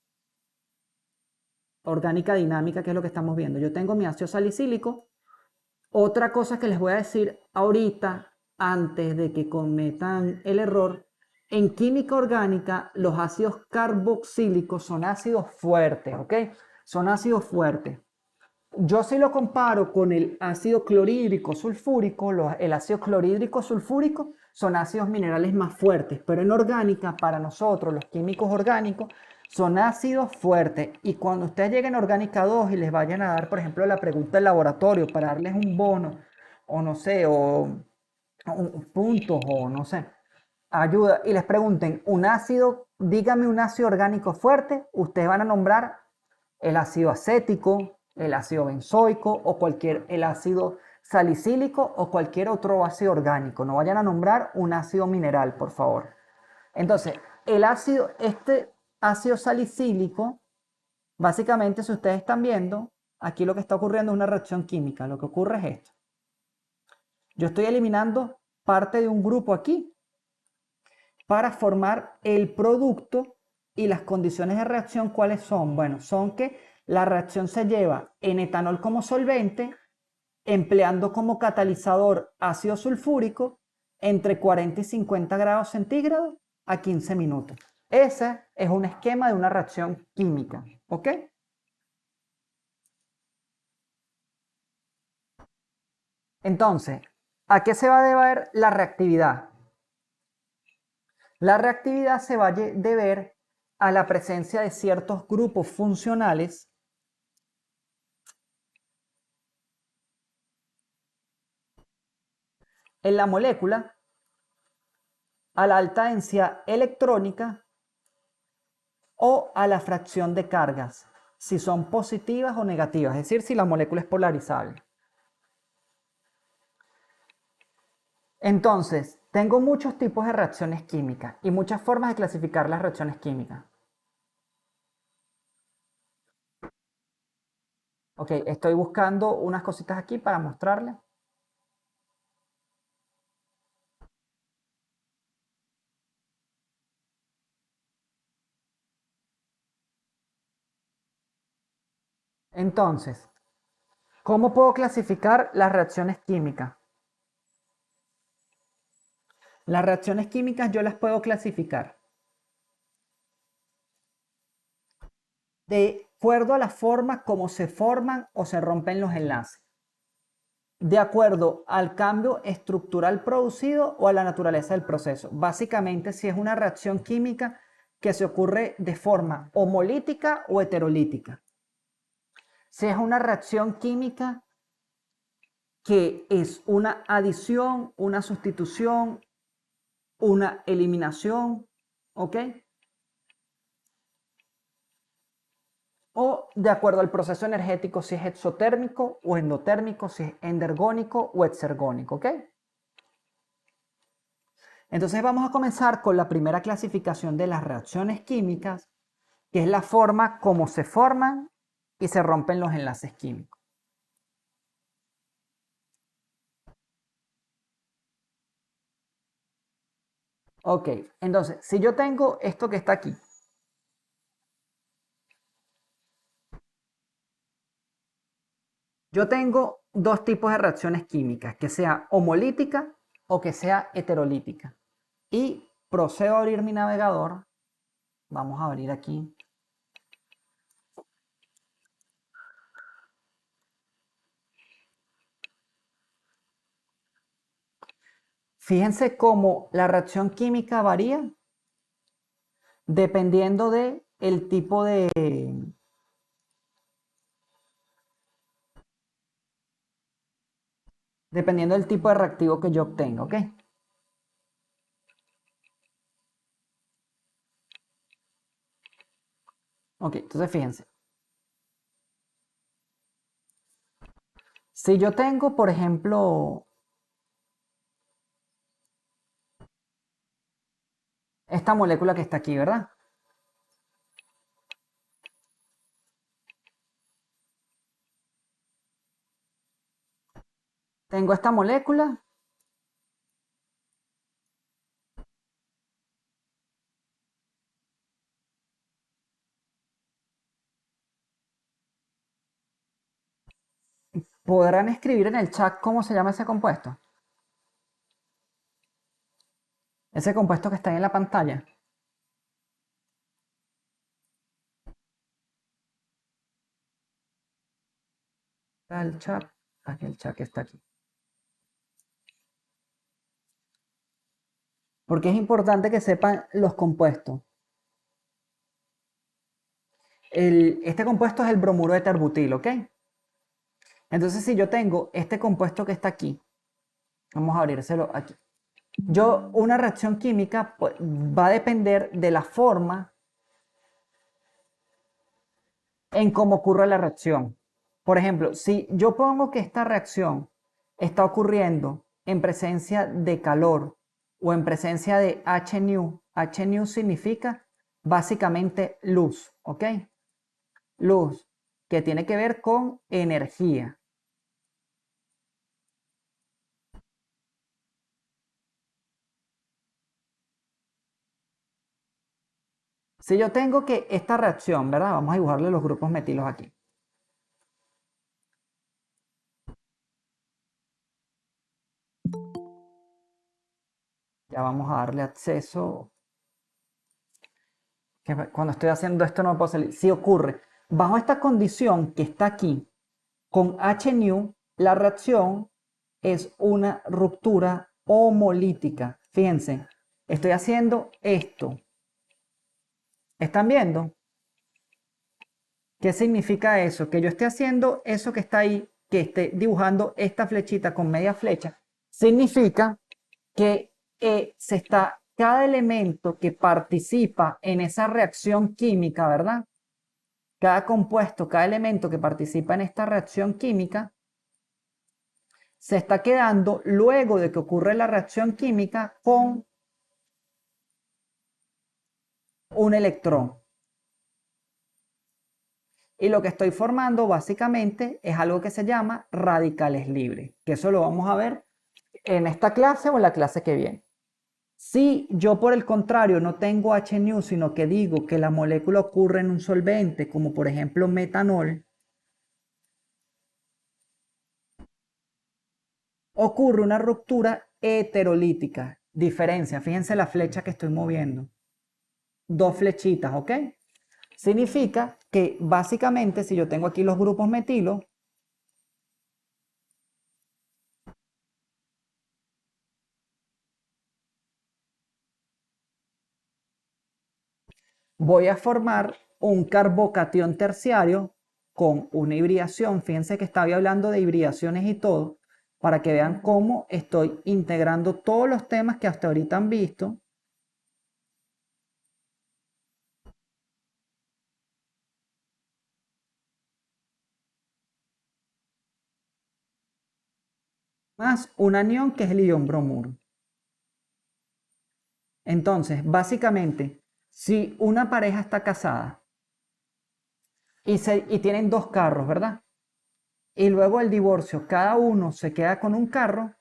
Orgánica dinámica, que es lo que estamos viendo. Yo tengo mi ácido salicílico. Otra cosa que les voy a decir ahorita, antes de que cometan el error, en química orgánica los ácidos carboxílicos son ácidos fuertes, ¿ok? Son ácidos fuertes. Yo si lo comparo con el ácido clorhídrico sulfúrico, el ácido clorhídrico sulfúrico son ácidos minerales más fuertes, pero en orgánica, para nosotros, los químicos orgánicos, son ácidos fuertes. Y cuando ustedes lleguen a Orgánica 2 y les vayan a dar, por ejemplo, la pregunta del laboratorio para darles un bono, o no sé, o puntos, o no sé, ayuda, y les pregunten, dígame un ácido orgánico fuerte, ustedes van a nombrar el ácido acético, el ácido benzoico o el ácido salicílico o cualquier otro ácido orgánico. No vayan a nombrar un ácido mineral, por favor. Entonces, este ácido salicílico, básicamente, si ustedes están viendo, aquí lo que está ocurriendo es una reacción química. Lo que ocurre es esto. Yo estoy eliminando parte de un grupo aquí para formar el producto, y las condiciones de reacción, ¿cuáles son? Bueno, son que la reacción se lleva en etanol como solvente, empleando como catalizador ácido sulfúrico entre 40 y 50 grados centígrados a 15 minutos. Ese es un esquema de una reacción química, ¿ok? Entonces, ¿a qué se va a deber la reactividad? La reactividad se va a deber a la presencia de ciertos grupos funcionales en la molécula a la alta densidad electrónica o a la fracción de cargas, si son positivas o negativas, es decir, si la molécula es polarizable. Entonces, tengo muchos tipos de reacciones químicas y muchas formas de clasificar las reacciones químicas. Ok, estoy buscando unas cositas aquí para mostrarles. Entonces, ¿cómo puedo clasificar las reacciones químicas? Las reacciones químicas yo las puedo clasificar de acuerdo a la forma como se forman o se rompen los enlaces, de acuerdo al cambio estructural producido o a la naturaleza del proceso. Básicamente, si es una reacción química que se ocurre de forma homolítica o heterolítica. Si es una reacción química que es una adición, una sustitución, una eliminación, ¿ok? O de acuerdo al proceso energético, si es exotérmico o endotérmico, si es endergónico o exergónico, ¿ok? Entonces vamos a comenzar con la primera clasificación de las reacciones químicas, que es la forma como se forman y se rompen los enlaces químicos. Ok, entonces, si yo tengo esto que está aquí, yo tengo dos tipos de reacciones químicas, que sea homolítica o que sea heterolítica. Y procedo a abrir mi navegador. Vamos a abrir aquí. Fíjense cómo la reacción química varía dependiendo de el tipo de, dependiendo del tipo de reactivo que yo obtenga, ¿ok? Ok, entonces fíjense. Si yo tengo, por ejemplo, esta molécula que está aquí, ¿verdad? Tengo esta molécula. ¿Podrán escribir en el chat cómo se llama ese compuesto? Ese compuesto que está ahí en la pantalla. Está el chat. Aquí el chat que está aquí. Porque es importante que sepan los compuestos. Este compuesto es el bromuro de terbutil, ¿ok? Entonces, si yo tengo este compuesto que está aquí, vamos a abrírselo aquí. Una reacción química pues, va a depender de la forma en cómo ocurre la reacción. Por ejemplo, si yo pongo que esta reacción está ocurriendo en presencia de calor o en presencia de HNU, HNU significa básicamente luz, ¿ok? Luz, que tiene que ver con energía. Si yo tengo que esta reacción, ¿verdad? Vamos a dibujarle los grupos metilos aquí. Ya vamos a darle acceso. Que cuando estoy haciendo esto no me puedo salir. Si ocurre, bajo esta condición que está aquí, con HNU, la reacción es una ruptura homolítica. Fíjense, estoy haciendo esto. ¿Están viendo? ¿Qué significa eso? Que yo esté haciendo eso que está ahí, que esté dibujando esta flechita con media flecha, significa que cada elemento que participa en esa reacción química, ¿verdad? Cada compuesto, cada elemento que participa en esta reacción química, se está quedando luego de que ocurre la reacción química con un electrón. Y lo que estoy formando básicamente es algo que se llama radicales libres, que eso lo vamos a ver en esta clase o en la clase que viene. Si yo por el contrario no tengo HNU, sino que digo que la molécula ocurre en un solvente, como por ejemplo metanol, ocurre una ruptura heterolítica. Diferencia, fíjense la flecha que estoy moviendo. Dos flechitas, ¿ok? Significa que básicamente si yo tengo aquí los grupos metilo, voy a formar un carbocatión terciario con una hibridación. Fíjense que estaba hablando de hibridaciones y todo, para que vean cómo estoy integrando todos los temas que hasta ahorita han visto. Más un anión que es el ion bromuro. Entonces, básicamente, si una pareja está casada y tienen dos carros, ¿verdad? Y luego el divorcio, cada uno se queda con un carro,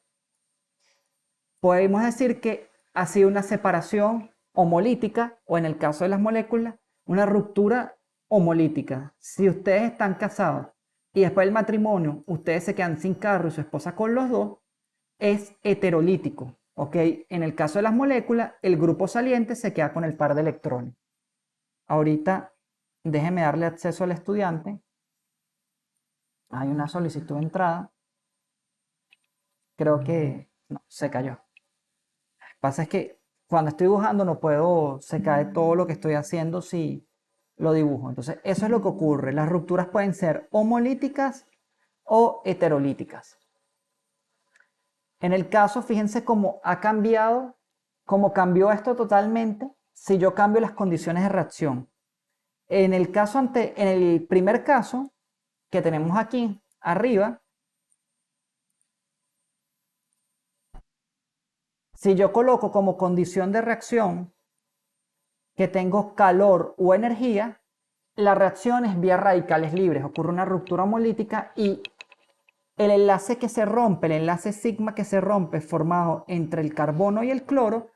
podemos decir que ha sido una separación homolítica, o en el caso de las moléculas, una ruptura homolítica. Si ustedes están casados y después del matrimonio ustedes se quedan sin carro y su esposa con los dos, es heterolítico. ¿Ok? En el caso de las moléculas, el grupo saliente se queda con el par de electrones. Ahorita déjenme darle acceso al estudiante. Hay una solicitud de entrada. Creo que no, se cayó. Lo que pasa es que cuando estoy dibujando no puedo, se cae todo lo que estoy haciendo si lo dibujo. Entonces, eso es lo que ocurre. Las rupturas pueden ser homolíticas o heterolíticas. En el caso, fíjense cómo ha cambiado, cómo cambió esto totalmente si yo cambio las condiciones de reacción. En el primer caso que tenemos aquí arriba, si yo coloco como condición de reacción que tengo calor o energía, la reacción es vía radicales libres. Ocurre una ruptura homolítica y el enlace que se rompe, el enlace sigma que se rompe formado entre el carbono y el cloro,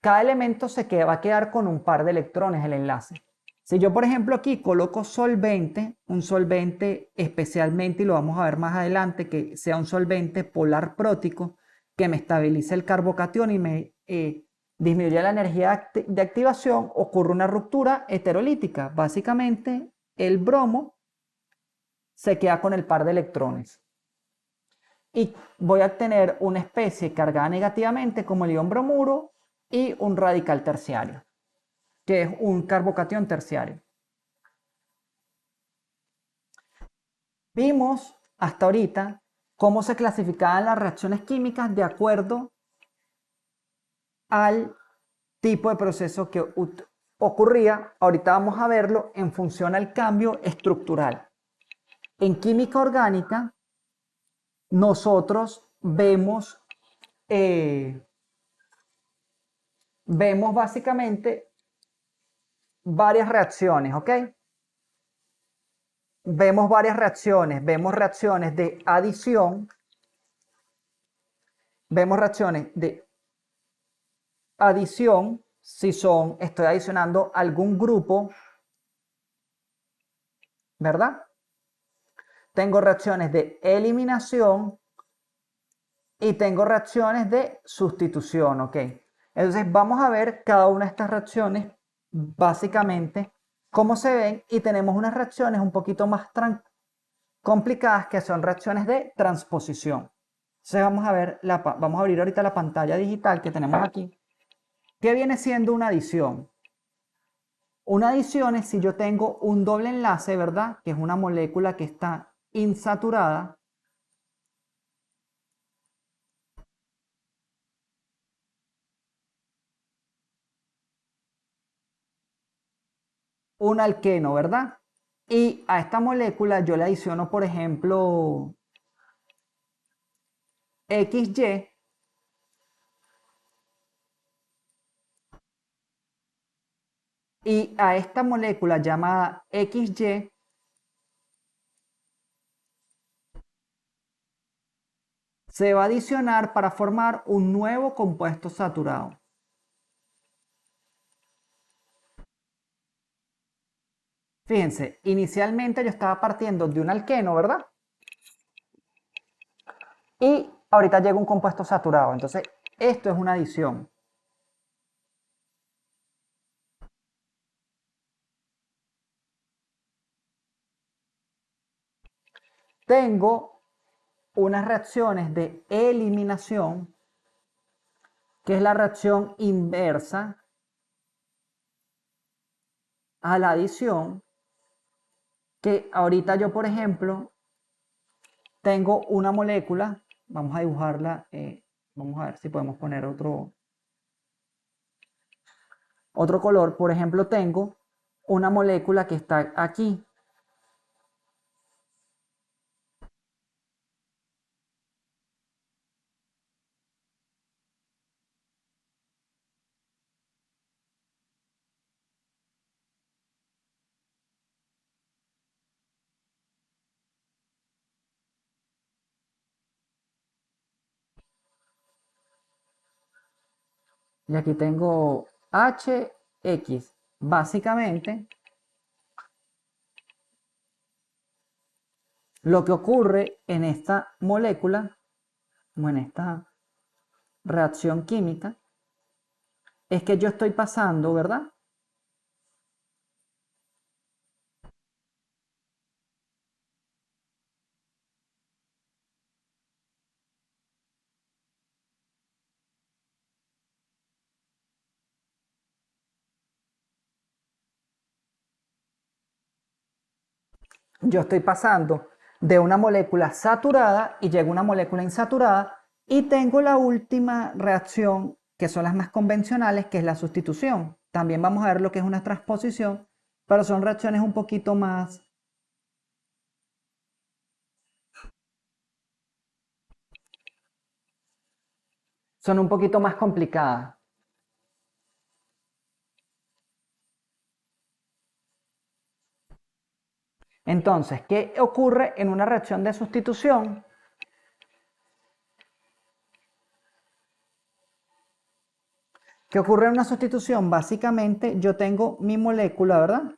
cada elemento va a quedar con un par de electrones el enlace. Si yo, por ejemplo, aquí coloco solvente, un solvente especialmente, y lo vamos a ver más adelante, que sea un solvente polar prótico, que me estabilice el carbocatión y me disminuye la energía de activación, ocurre una ruptura heterolítica. Básicamente, el bromo se queda con el par de electrones. Y voy a obtener una especie cargada negativamente como el ion bromuro y un radical terciario, que es un carbocatión terciario. Vimos hasta ahorita cómo se clasificaban las reacciones químicas de acuerdo al tipo de proceso que ocurría. Ahorita vamos a verlo en función al cambio estructural. En química orgánica, nosotros vemos básicamente varias reacciones, ¿ok? Vemos varias reacciones. Vemos reacciones de adición. Vemos reacciones de adición si estoy adicionando algún grupo, ¿verdad? Tengo reacciones de eliminación y tengo reacciones de sustitución, ¿ok? Entonces vamos a ver cada una de estas reacciones, básicamente, cómo se ven, y tenemos unas reacciones un poquito más complicadas que son reacciones de transposición. Entonces vamos a ver, vamos a abrir ahorita la pantalla digital que tenemos aquí. ¿Qué viene siendo una adición? Una adición es si yo tengo un doble enlace, ¿verdad? Que es una molécula que está insaturada. Un alqueno, ¿verdad? Y a esta molécula yo le adiciono, por ejemplo, XY. Y a esta molécula llamada XY se va a adicionar para formar un nuevo compuesto saturado. Fíjense, inicialmente yo estaba partiendo de un alqueno, ¿verdad? Y ahorita llega un compuesto saturado. Entonces, esto es una adición. Tengo unas reacciones de eliminación, que es la reacción inversa a la adición, que ahorita yo, por ejemplo, tengo una molécula, vamos a dibujarla, vamos a ver si podemos poner otro color. Por ejemplo, tengo una molécula que está aquí. Y aquí tengo HX. Básicamente, lo que ocurre en esta molécula, o en esta reacción química, es que yo estoy pasando, ¿verdad? Yo estoy pasando de una molécula saturada y llega una molécula insaturada y tengo la última reacción, que son las más convencionales, que es la sustitución. También vamos a ver lo que es una transposición, pero son reacciones un poquito más, son un poquito más complicadas. Entonces, ¿qué ocurre en una reacción de sustitución? ¿Qué ocurre en una sustitución? Básicamente yo tengo mi molécula, ¿verdad?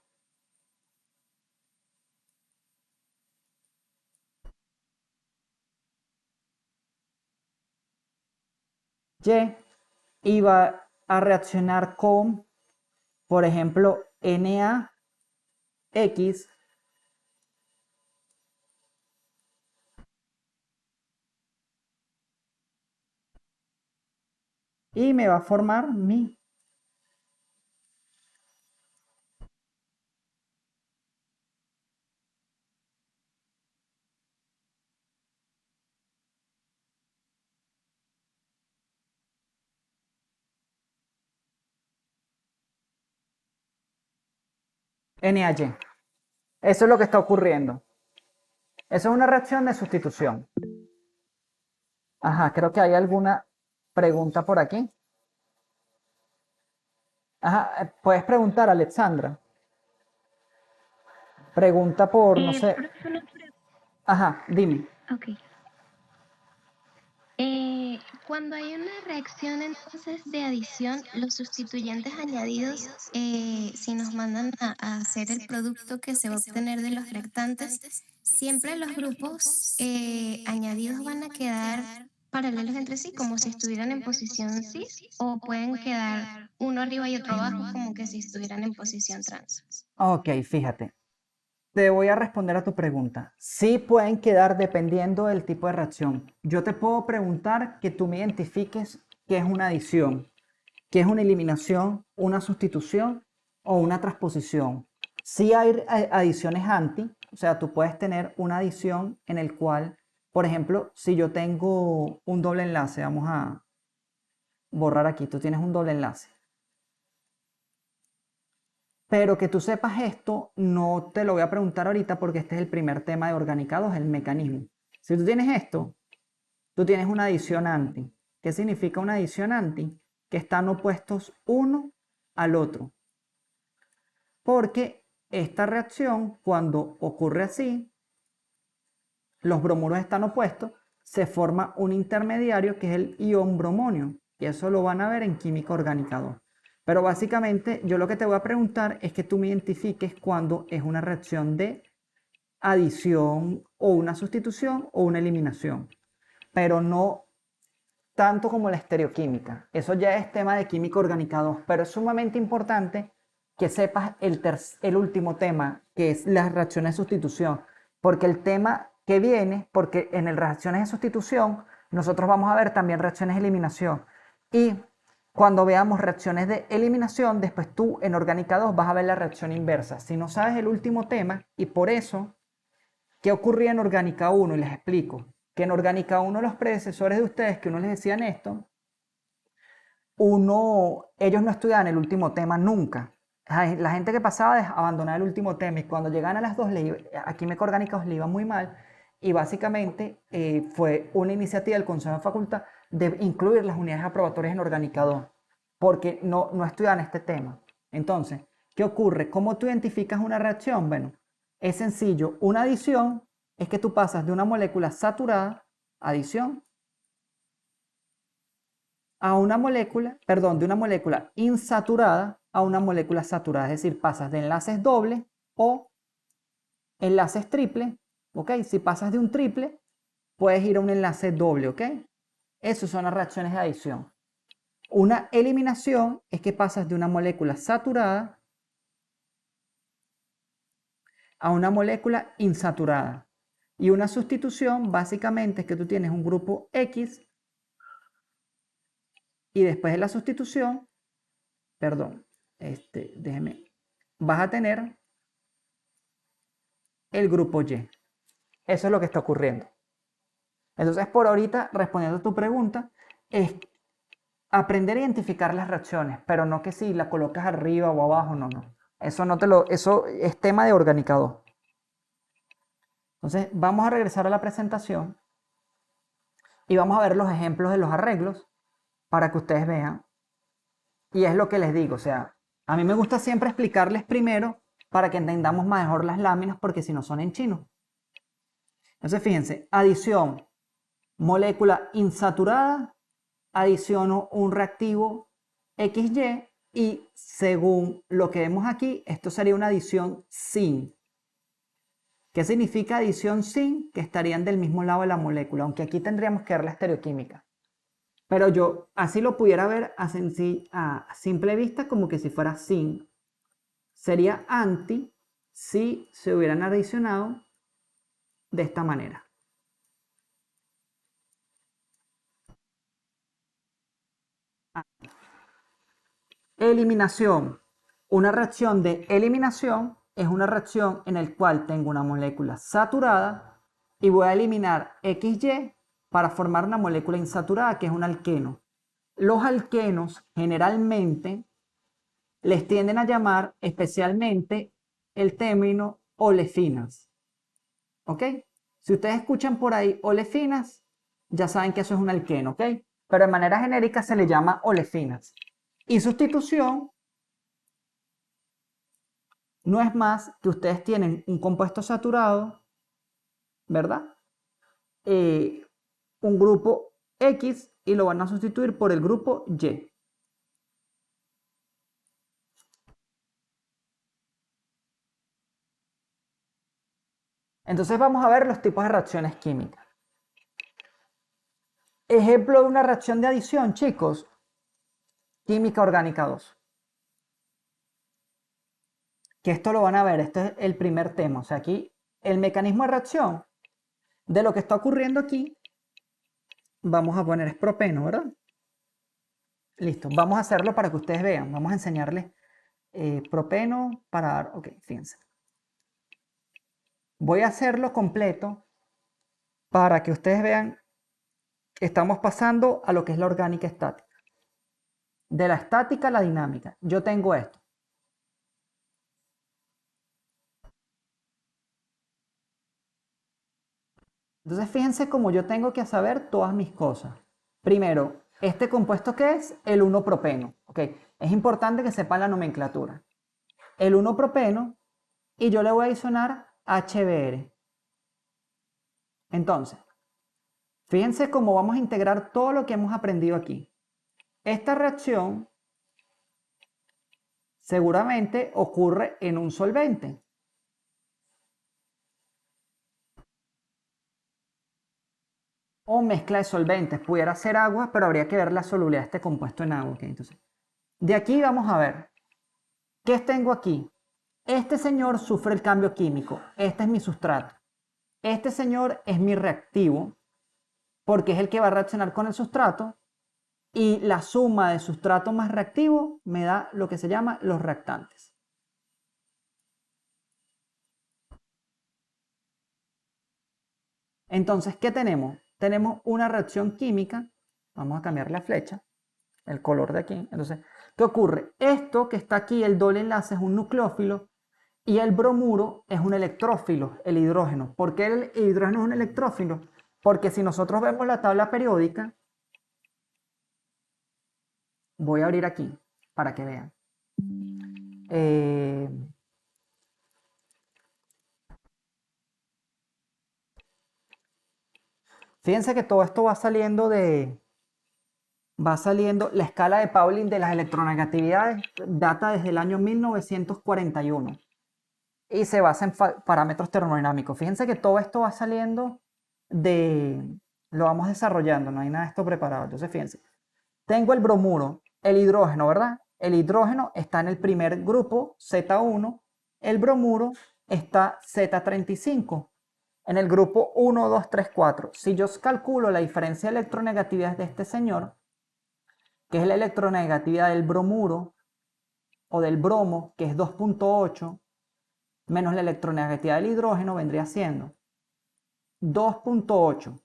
Y va a reaccionar con, por ejemplo, NaX y me va a formar mi NaY. Eso es lo que está ocurriendo. Eso es una reacción de sustitución. Ajá, creo que hay alguna pregunta por aquí. Ajá, puedes preguntar, Alexandra. Pregunta por, no sé. Profe, Ajá, dime. ok. Cuando hay una reacción entonces de adición, los sustituyentes añadidos, si nos mandan a hacer el producto que se va a obtener de los reactantes, siempre los grupos añadidos van a quedar paralelos entre sí, como si estuvieran en posición cis, o pueden quedar uno arriba y otro abajo, como que si estuvieran en posición trans. Ok, fíjate. te voy a responder a tu pregunta. Sí pueden quedar dependiendo del tipo de reacción. Yo te puedo preguntar que tú me identifiques qué es una adición, qué es una eliminación, una sustitución o una transposición. Sí hay adiciones anti, o sea, tú puedes tener una adición en el cual, por ejemplo, si yo tengo un doble enlace, vamos a borrar aquí, tú tienes un doble enlace. Pero que tú sepas esto, no te lo voy a preguntar ahorita porque este es el primer tema de Orgánica 2, el mecanismo. Si tú tienes esto, tú tienes una adición anti. ¿Qué significa una adición anti? Que están opuestos uno al otro. Porque esta reacción, cuando ocurre así, los bromuros están opuestos, se forma un intermediario que es el ion bromonio. Y eso lo van a ver en química orgánica 2. Pero básicamente yo lo que te voy a preguntar es que tú me identifiques cuando es una reacción de adición o una sustitución o una eliminación. Pero no tanto como la estereoquímica. Eso ya es tema de química orgánica 2, pero es sumamente importante que sepas el último tema, que es las reacciones de sustitución, porque el tema que viene, porque en el reacciones de sustitución, nosotros vamos a ver también reacciones de eliminación. Y cuando veamos reacciones de eliminación, después tú en orgánica 2 vas a ver la reacción inversa. Si no sabes el último tema, y por eso, ¿qué ocurría en orgánica 1? Y les explico que en orgánica 1 los predecesores de ustedes, que uno les decían esto, ellos no estudiaban el último tema nunca. La gente que pasaba abandonaba el último tema y cuando llegaban a las dos, a química orgánica le iba muy mal y básicamente fue una iniciativa del Consejo de Facultad de incluir las unidades aprobatorias en orgánica 2 porque no estudiaban este tema. Entonces, ¿qué ocurre? ¿Cómo tú identificas una reacción? Bueno, es sencillo. Una adición es que tú pasas de una molécula saturada, adición, a una molécula, perdón, de una molécula insaturada a una molécula saturada. Es decir, pasas de enlaces dobles o enlaces triples, ¿ok? Si pasas de un triple, puedes ir a un enlace doble, ¿ok? Esas son las reacciones de adición. Una eliminación es que pasas de una molécula saturada a una molécula insaturada. Y una sustitución básicamente es que tú tienes un grupo X y después de la sustitución, perdón, déjeme, vas a tener el grupo Y. Eso es lo que está ocurriendo. Entonces, por ahorita, respondiendo a tu pregunta, es aprender a identificar las reacciones, pero no que si la colocas arriba o abajo, no, no. Eso es tema de orgánica 2. Entonces, vamos a regresar a la presentación y vamos a ver los ejemplos de los arreglos para que ustedes vean. Y es lo que les digo, o sea, a mí me gusta siempre explicarles primero para que entendamos mejor las láminas porque si no son en chino. Entonces, fíjense, adición, molécula insaturada, adiciono un reactivo XY y según lo que vemos aquí, esto sería una adición sin. ¿Qué significa adición sin? Que estarían del mismo lado de la molécula, aunque aquí tendríamos que ver la estereoquímica. Pero yo así lo pudiera ver a simple vista como que si fuera sin. Sería anti si se hubieran adicionado de esta manera. Eliminación. Una reacción de eliminación es una reacción en la cual tengo una molécula saturada y voy a eliminar XY para formar una molécula insaturada que es un alqueno. Los alquenos generalmente les tienden a llamar especialmente el término olefinas. ¿Ok? Si ustedes escuchan por ahí olefinas, ya saben que eso es un alqueno, ¿ok? Pero de manera genérica se le llama olefinas. Y sustitución no es más que ustedes tienen un compuesto saturado, ¿verdad? Un grupo X y lo van a sustituir por el grupo Y. Entonces vamos a ver los tipos de reacciones químicas. Ejemplo de una reacción de adición, chicos. Química orgánica 2. que esto lo van a ver, este es el primer tema. O sea, aquí el mecanismo de reacción de lo que está ocurriendo aquí, vamos a poner es propeno, ¿verdad? Listo, vamos a hacerlo para que ustedes vean. Vamos a enseñarles propeno para dar, ok, fíjense. Voy a hacerlo completo para que ustedes vean que estamos pasando a lo que es la orgánica estática. De la estática a la dinámica. Yo tengo esto. Entonces fíjense cómo yo tengo que saber todas mis cosas. Primero, ¿este compuesto qué es? El 1-propeno. ¿Ok? Es importante que sepan la nomenclatura. El 1-propeno y yo le voy a adicionar HBr. Entonces, fíjense cómo vamos a integrar todo lo que hemos aprendido aquí. Esta reacción seguramente ocurre en un solvente. O mezcla de solventes. Pudiera ser agua, pero habría que ver la solubilidad de este compuesto en agua. ¿Okay? Entonces, de aquí vamos a ver. ¿Qué tengo aquí? Este señor sufre el cambio químico. Este es mi sustrato. Este señor es mi reactivo, porque es el que va a reaccionar con el sustrato. Y la suma de sustrato más reactivo me da lo que se llama los reactantes. Entonces, ¿qué tenemos? Tenemos una reacción química. Vamos a cambiar la flecha, el color de aquí. Entonces, ¿qué ocurre? Esto que está aquí, el doble enlace, es un nucleófilo y el bromuro es un electrófilo, el hidrógeno. ¿Por qué el hidrógeno es un electrófilo? Porque si nosotros vemos la tabla periódica, voy a abrir aquí para que vean. Eh, Fíjense que todo esto va saliendo la escala de Pauling de las electronegatividades data desde el año 1941 y se basa en parámetros termodinámicos. Fíjense que todo esto va saliendo lo vamos desarrollando, no hay nada de esto preparado. Entonces, fíjense, tengo el bromuro, el hidrógeno, ¿verdad? El hidrógeno está en el primer grupo, Z1, el bromuro está Z35. En el grupo 1, 2, 3, 4. Si yo calculo la diferencia de electronegatividades de este señor, que es la electronegatividad del bromuro o del bromo, que es 2.8, menos la electronegatividad del hidrógeno, vendría siendo 2.8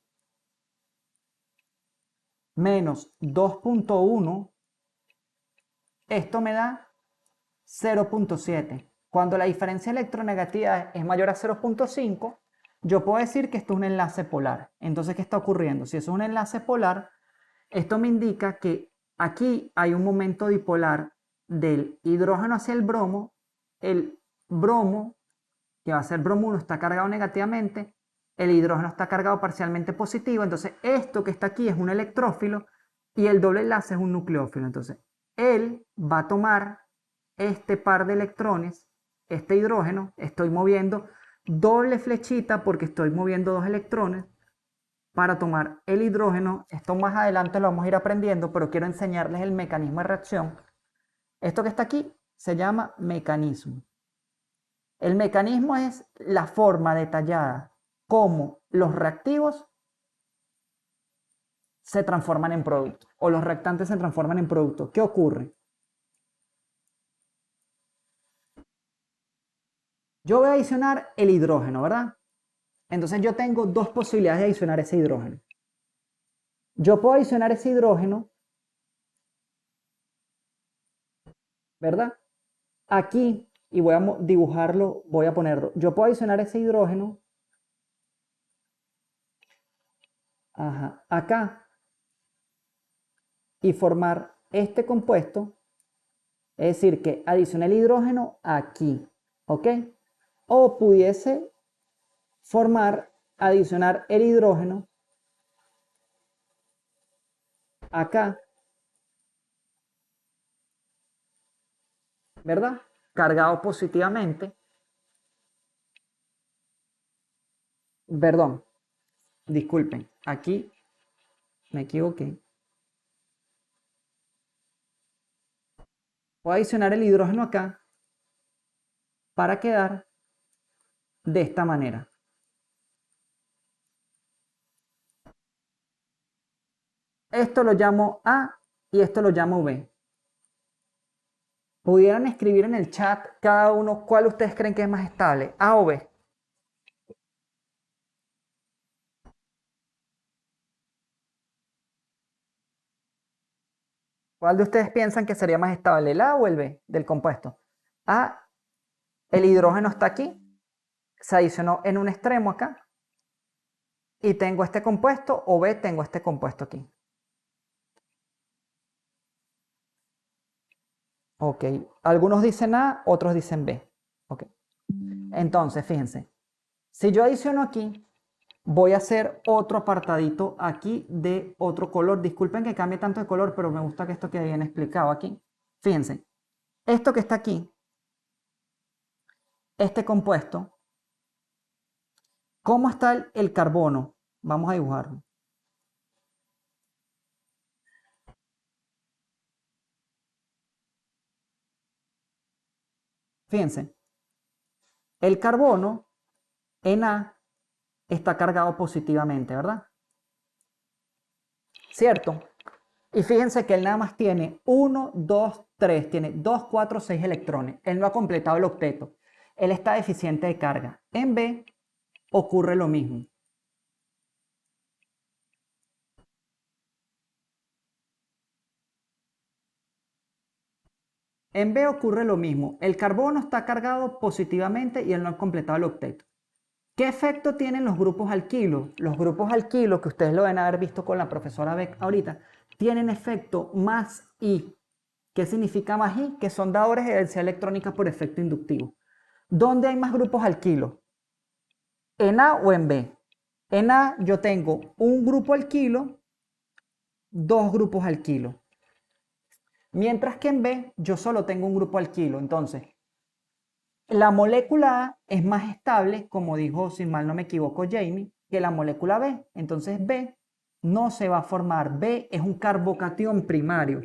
menos 2.1, esto me da 0.7. Cuando la diferencia de electronegatividad es mayor a 0.5, yo puedo decir que esto es un enlace polar. Entonces, ¿qué está ocurriendo? Si eso es un enlace polar, esto me indica que aquí hay un momento dipolar del hidrógeno hacia el bromo, que va a ser bromuro, está cargado negativamente, el hidrógeno está cargado parcialmente positivo, entonces esto que está aquí es un electrófilo y el doble enlace es un nucleófilo. Entonces, él va a tomar este par de electrones, este hidrógeno, estoy moviendo doble flechita porque estoy moviendo dos electrones para tomar el hidrógeno. Esto más adelante lo vamos a ir aprendiendo, pero quiero enseñarles el mecanismo de reacción. Esto que está aquí se llama mecanismo. El mecanismo es la forma detallada cómo los reactivos se transforman en producto o los reactantes se transforman en producto. ¿Qué ocurre? Yo voy a adicionar el hidrógeno, ¿verdad? Entonces yo tengo dos posibilidades de adicionar ese hidrógeno. Yo puedo adicionar ese hidrógeno, ¿verdad? Aquí, y voy a dibujarlo, voy a ponerlo. Yo puedo adicionar ese hidrógeno, acá, y formar este compuesto, es decir, que adicione el hidrógeno aquí, ¿ok? O pudiese adicionar el hidrógeno acá, ¿verdad? Cargado positivamente. Perdón, disculpen, aquí me equivoqué. Voy a adicionar el hidrógeno acá para quedar de esta manera. Esto lo llamo A y esto lo llamo B. Pudieran escribir en el chat cada uno cuál ustedes creen que es más estable, A o B. ¿Cuál de ustedes piensan que sería más estable, el A o el B del compuesto? A, el hidrógeno está aquí, se adicionó en un extremo acá, y tengo este compuesto, o B, tengo este compuesto aquí. Ok, algunos dicen A, otros dicen B. Ok, entonces fíjense, si yo adiciono aquí, voy a hacer otro apartadito aquí de otro color. Disculpen que cambie tanto de color, pero me gusta que esto quede bien explicado aquí. Fíjense, esto que está aquí, este compuesto, ¿cómo está el carbono? Vamos a dibujarlo. Fíjense, el carbono en A está cargado positivamente, ¿verdad? ¿Cierto? Y fíjense que él nada más tiene 1, 2, 3, tiene 2, 4, 6 electrones. Él no ha completado el octeto. Él está deficiente de carga. En B ocurre lo mismo. En B ocurre lo mismo. El carbono está cargado positivamente y él no ha completado el octeto. ¿Qué efecto tienen los grupos alquilos? Los grupos alquilos, que ustedes lo deben haber visto con la profesora Beck ahorita, tienen efecto más I. ¿Qué significa más I? Que son dadores de densidad electrónica por efecto inductivo. ¿Dónde hay más grupos alquilos? ¿En A o en B? En A yo tengo un grupo alquilo, dos grupos alquilo. Mientras que en B yo solo tengo un grupo alquilo. Entonces, la molécula A es más estable, como dijo, si mal no me equivoco, Jamie, que la molécula B. Entonces B no se va a formar. B es un carbocatión primario.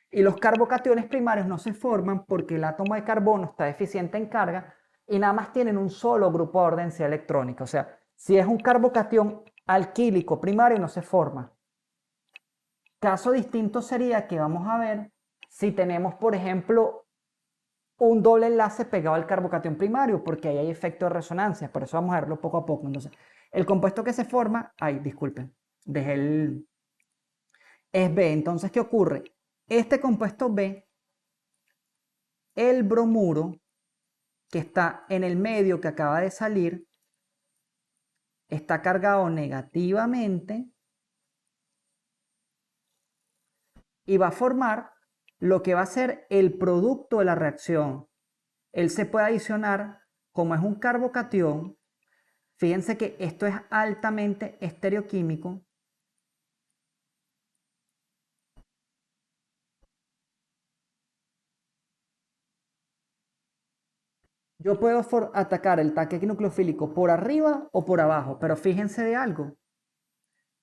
Y los carbocationes primarios no se forman porque el átomo de carbono está deficiente en carga y nada más tienen un solo grupo de densidad electrónica. O sea, si es un carbocatión alquílico primario no se forma. Caso distinto sería que vamos a ver si tenemos, por ejemplo, un doble enlace pegado al carbocatión primario, porque ahí hay efecto de resonancia, por eso vamos a verlo poco a poco. Entonces, el compuesto que se forma, ay, disculpen, dejé el, es B. Entonces, ¿qué ocurre? Este compuesto B, el bromuro, que está en el medio que acaba de salir, está cargado negativamente y va a formar lo que va a ser el producto de la reacción. Él se puede adicionar, como es un carbocatión. Fíjense que esto es altamente estereoquímico. Yo puedo atacar el taque nucleofílico por arriba o por abajo, pero fíjense de algo,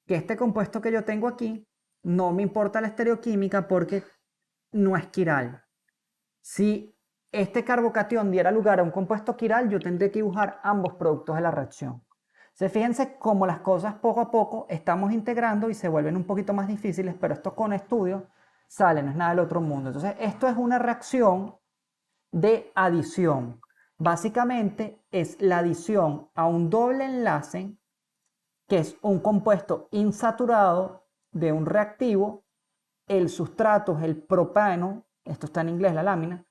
que este compuesto que yo tengo aquí no me importa la estereoquímica porque no es quiral. Si este carbocatión diera lugar a un compuesto quiral, yo tendría que dibujar ambos productos de la reacción. Fíjense cómo las cosas poco a poco estamos integrando y se vuelven un poquito más difíciles, pero esto con estudios sale, no es nada del otro mundo. Entonces, esto es una reacción de adición. Básicamente es la adición a un doble enlace, que es un compuesto insaturado de un reactivo. El sustrato es el propano, esto está en inglés la lámina,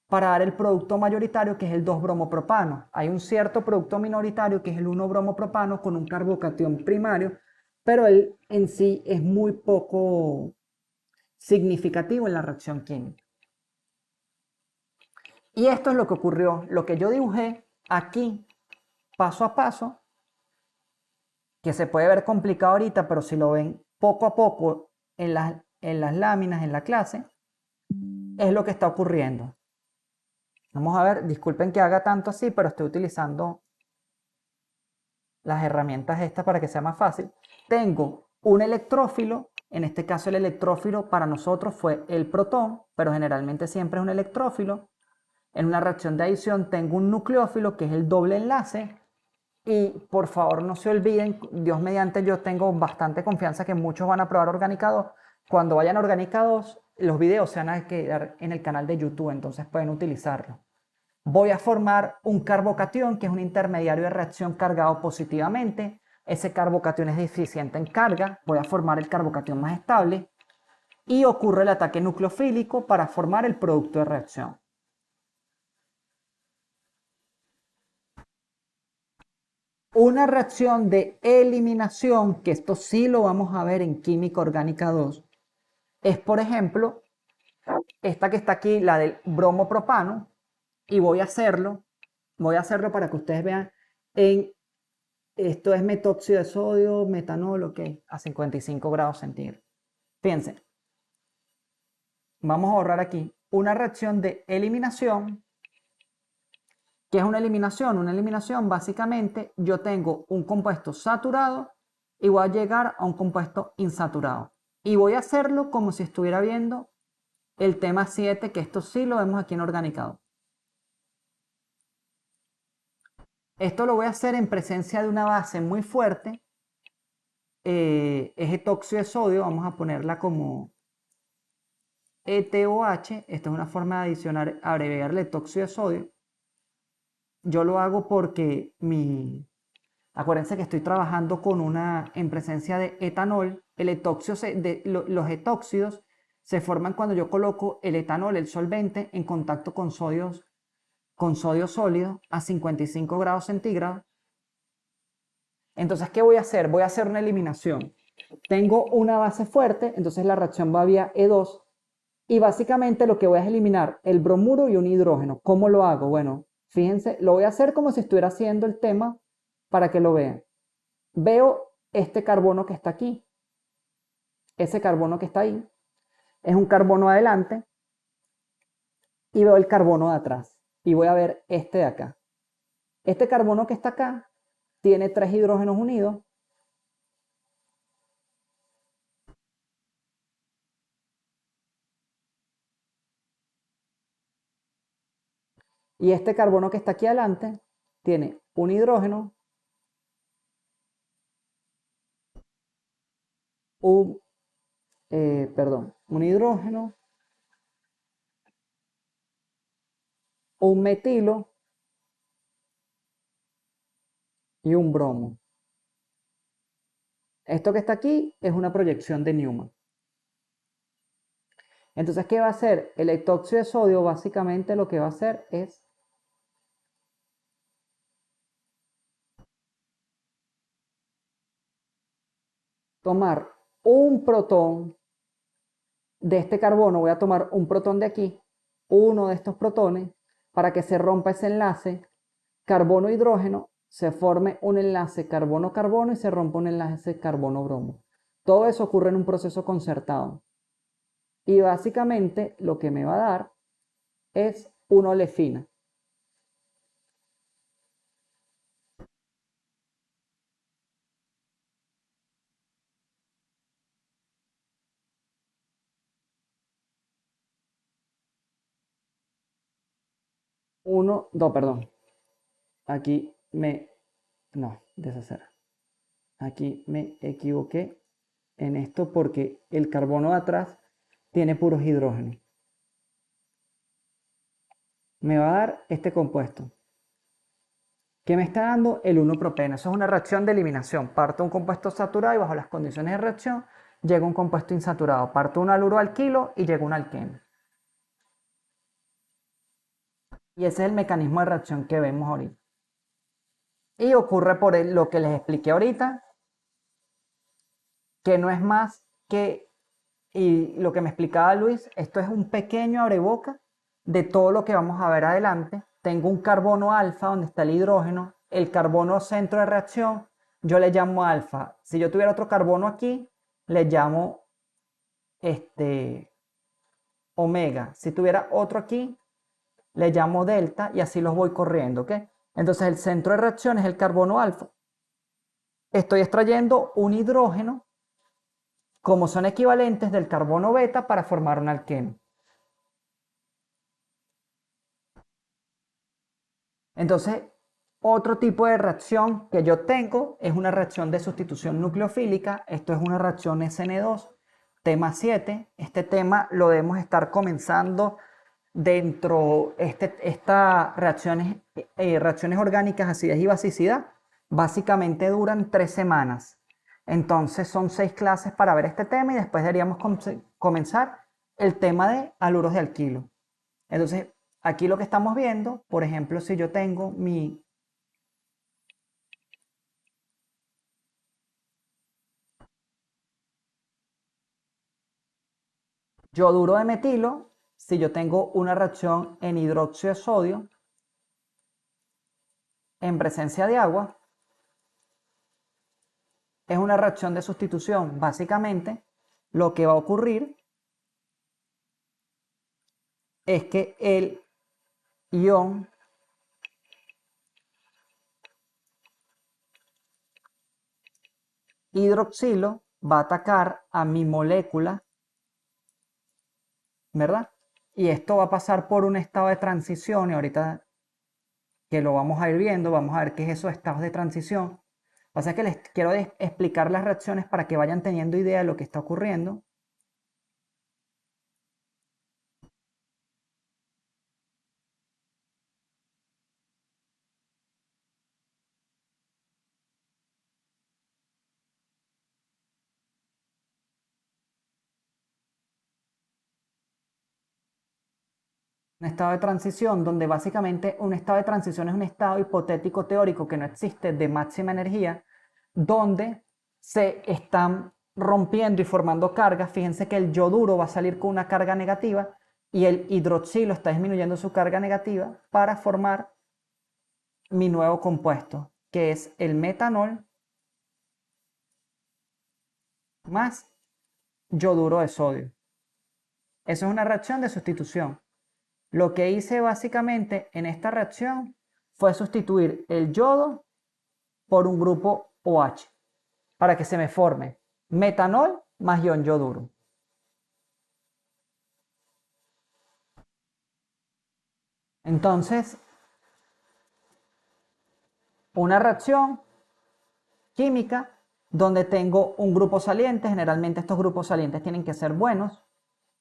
para dar el producto mayoritario, que es el 2-bromopropano. Hay un cierto producto minoritario que es el 1-bromopropano con un carbocatión primario, pero él en sí es muy poco significativo en la reacción química. Y esto es lo que ocurrió, lo que yo dibujé aquí, paso a paso, que se puede ver complicado ahorita, pero si lo ven poco a poco en las láminas, en la clase, es lo que está ocurriendo. Vamos a ver, disculpen que haga tanto así, pero estoy utilizando las herramientas estas para que sea más fácil. Tengo un electrófilo, en este caso el electrófilo para nosotros fue el protón, pero generalmente siempre es un electrófilo. En una reacción de adición tengo un nucleófilo que es el doble enlace. Y por favor no se olviden, Dios mediante yo tengo bastante confianza que muchos van a probar Orgánica 2. Cuando vayan a Orgánica 2, los videos se van a quedar en el canal de YouTube, entonces pueden utilizarlo. Voy a formar un carbocatión que es un intermediario de reacción cargado positivamente. Ese carbocatión es deficiente en carga. Voy a formar el carbocatión más estable. Y ocurre el ataque nucleofílico para formar el producto de reacción. Una reacción de eliminación, que esto sí lo vamos a ver en química orgánica 2, es por ejemplo esta que está aquí, la del bromopropano, y voy a hacerlo para que ustedes vean en, esto es metóxido de sodio, metanol, ok, a 55 grados centígrados. Fíjense, vamos a ahorrar aquí una reacción de eliminación. ¿Qué es una eliminación? Una eliminación, básicamente, yo tengo un compuesto saturado y voy a llegar a un compuesto insaturado. Y voy a hacerlo como si estuviera viendo el tema 7, que esto sí lo vemos aquí en Organicado. Esto lo voy a hacer en presencia de una base muy fuerte. Es etóxido de sodio, vamos a ponerla como ETOH. Esta es una forma de adicionar, abreviarle etóxido de sodio. Yo lo hago porque acuérdense que estoy trabajando con en presencia de etanol. Los etóxidos se forman cuando yo coloco el etanol, el solvente, en contacto con sodio sólido a 55 grados centígrados. Entonces, ¿qué voy a hacer? Voy a hacer una eliminación. Tengo una base fuerte, entonces la reacción va vía E2. Y básicamente lo que voy a es eliminar el bromuro y un hidrógeno. ¿Cómo lo hago? Bueno, fíjense, lo voy a hacer como si estuviera haciendo el tema para que lo vean. Veo este carbono que está aquí. Ese carbono que está ahí es un carbono adelante. Y veo el carbono de atrás. Y voy a ver este de acá. Este carbono que está acá tiene 3 hidrógenos unidos. Y este carbono que está aquí adelante tiene un hidrógeno, un, un hidrógeno, un metilo y un bromo. Esto que está aquí es una proyección de Newman. Entonces, ¿qué va a hacer? El etóxido de sodio básicamente lo que va a hacer es tomar un protón de este carbono, voy a tomar un protón de aquí, uno de estos protones, para que se rompa ese enlace carbono-hidrógeno, se forme un enlace carbono-carbono y se rompa un enlace carbono-bromo. Todo eso ocurre en un proceso concertado. Y básicamente lo que me va a dar es una olefina. Perdón. Aquí no, deshacer. Aquí me equivoqué en esto porque el carbono de atrás tiene puros hidrógenos. Me va a dar este compuesto. ¿Qué me está dando? El 1-propeno. Eso es una reacción de eliminación. Parto un compuesto saturado y bajo las condiciones de reacción llega un compuesto insaturado. Parto un aluro-alquilo y llega un alqueno. Y ese es el mecanismo de reacción que vemos ahorita. Y ocurre por lo que les expliqué ahorita, que no es más que, y lo que me explicaba Luis, esto es un pequeño abreboca de todo lo que vamos a ver adelante. Tengo un carbono alfa donde está el hidrógeno, el carbono centro de reacción, yo le llamo alfa. Si yo tuviera otro carbono aquí, le llamo omega. Si tuviera otro aquí, le llamo delta y así los voy corriendo, ¿ok? Entonces el centro de reacción es el carbono alfa. Estoy extrayendo un hidrógeno como son equivalentes del carbono beta para formar un alqueno. Entonces, otro tipo de reacción que yo tengo es una reacción de sustitución nucleofílica. Esto es una reacción SN2, tema 7. Este tema lo debemos estar comenzando dentro estas reacciones orgánicas, acidez y basicidad. Básicamente duran 3 semanas. Entonces son 6 clases para ver este tema y después deberíamos comenzar el tema de haluros de alquilo. Entonces, aquí lo que estamos viendo, por ejemplo, si yo tengo mi yoduro de metilo, si yo tengo una reacción en hidróxido de sodio en presencia de agua, es una reacción de sustitución. Básicamente, lo que va a ocurrir es que el ion hidroxilo va a atacar a mi molécula, ¿verdad? Y esto va a pasar por un estado de transición y ahorita que lo vamos a ir viendo, vamos a ver qué es esos estados de transición. Pasa que les quiero explicar las reacciones para que vayan teniendo idea de lo que está ocurriendo. Un estado de transición donde básicamente un estado de transición es un estado hipotético teórico que no existe de máxima energía, donde se están rompiendo y formando cargas. Fíjense que el yoduro va a salir con una carga negativa y el hidroxilo está disminuyendo su carga negativa para formar mi nuevo compuesto, que es el metanol más yoduro de sodio. Eso es una reacción de sustitución. Lo que hice básicamente en esta reacción fue sustituir el yodo por un grupo OH para que se me forme metanol más ion yoduro. Entonces, una reacción química donde tengo un grupo saliente, generalmente estos grupos salientes tienen que ser buenos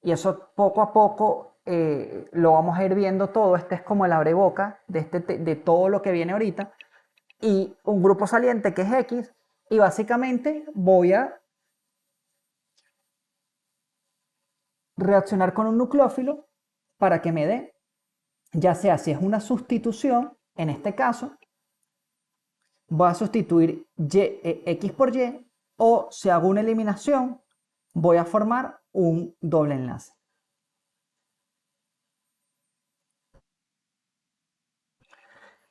y eso poco a poco lo vamos a ir viendo todo. Este es como el abreboca de todo lo que viene ahorita. Y un grupo saliente que es X, y básicamente voy a reaccionar con un nucleófilo para que me dé, ya sea si es una sustitución, en este caso, voy a sustituir X por Y, o si hago una eliminación, voy a formar un doble enlace.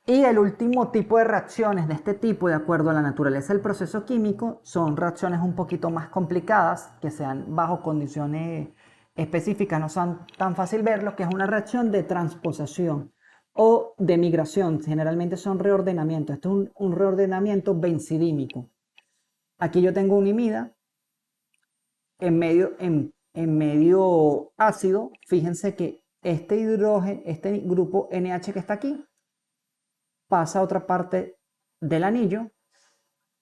Y el último tipo de reacciones de este tipo, de acuerdo a la naturaleza del proceso químico, son reacciones un poquito más complicadas, que sean bajo condiciones específicas, no son tan fácil verlo, que es una reacción de transposición o de migración. Generalmente son reordenamientos. Esto es un reordenamiento benzidímico. Aquí yo tengo una imida en medio ácido. Fíjense que este hidrógeno, este grupo NH que está aquí, pasa a otra parte del anillo.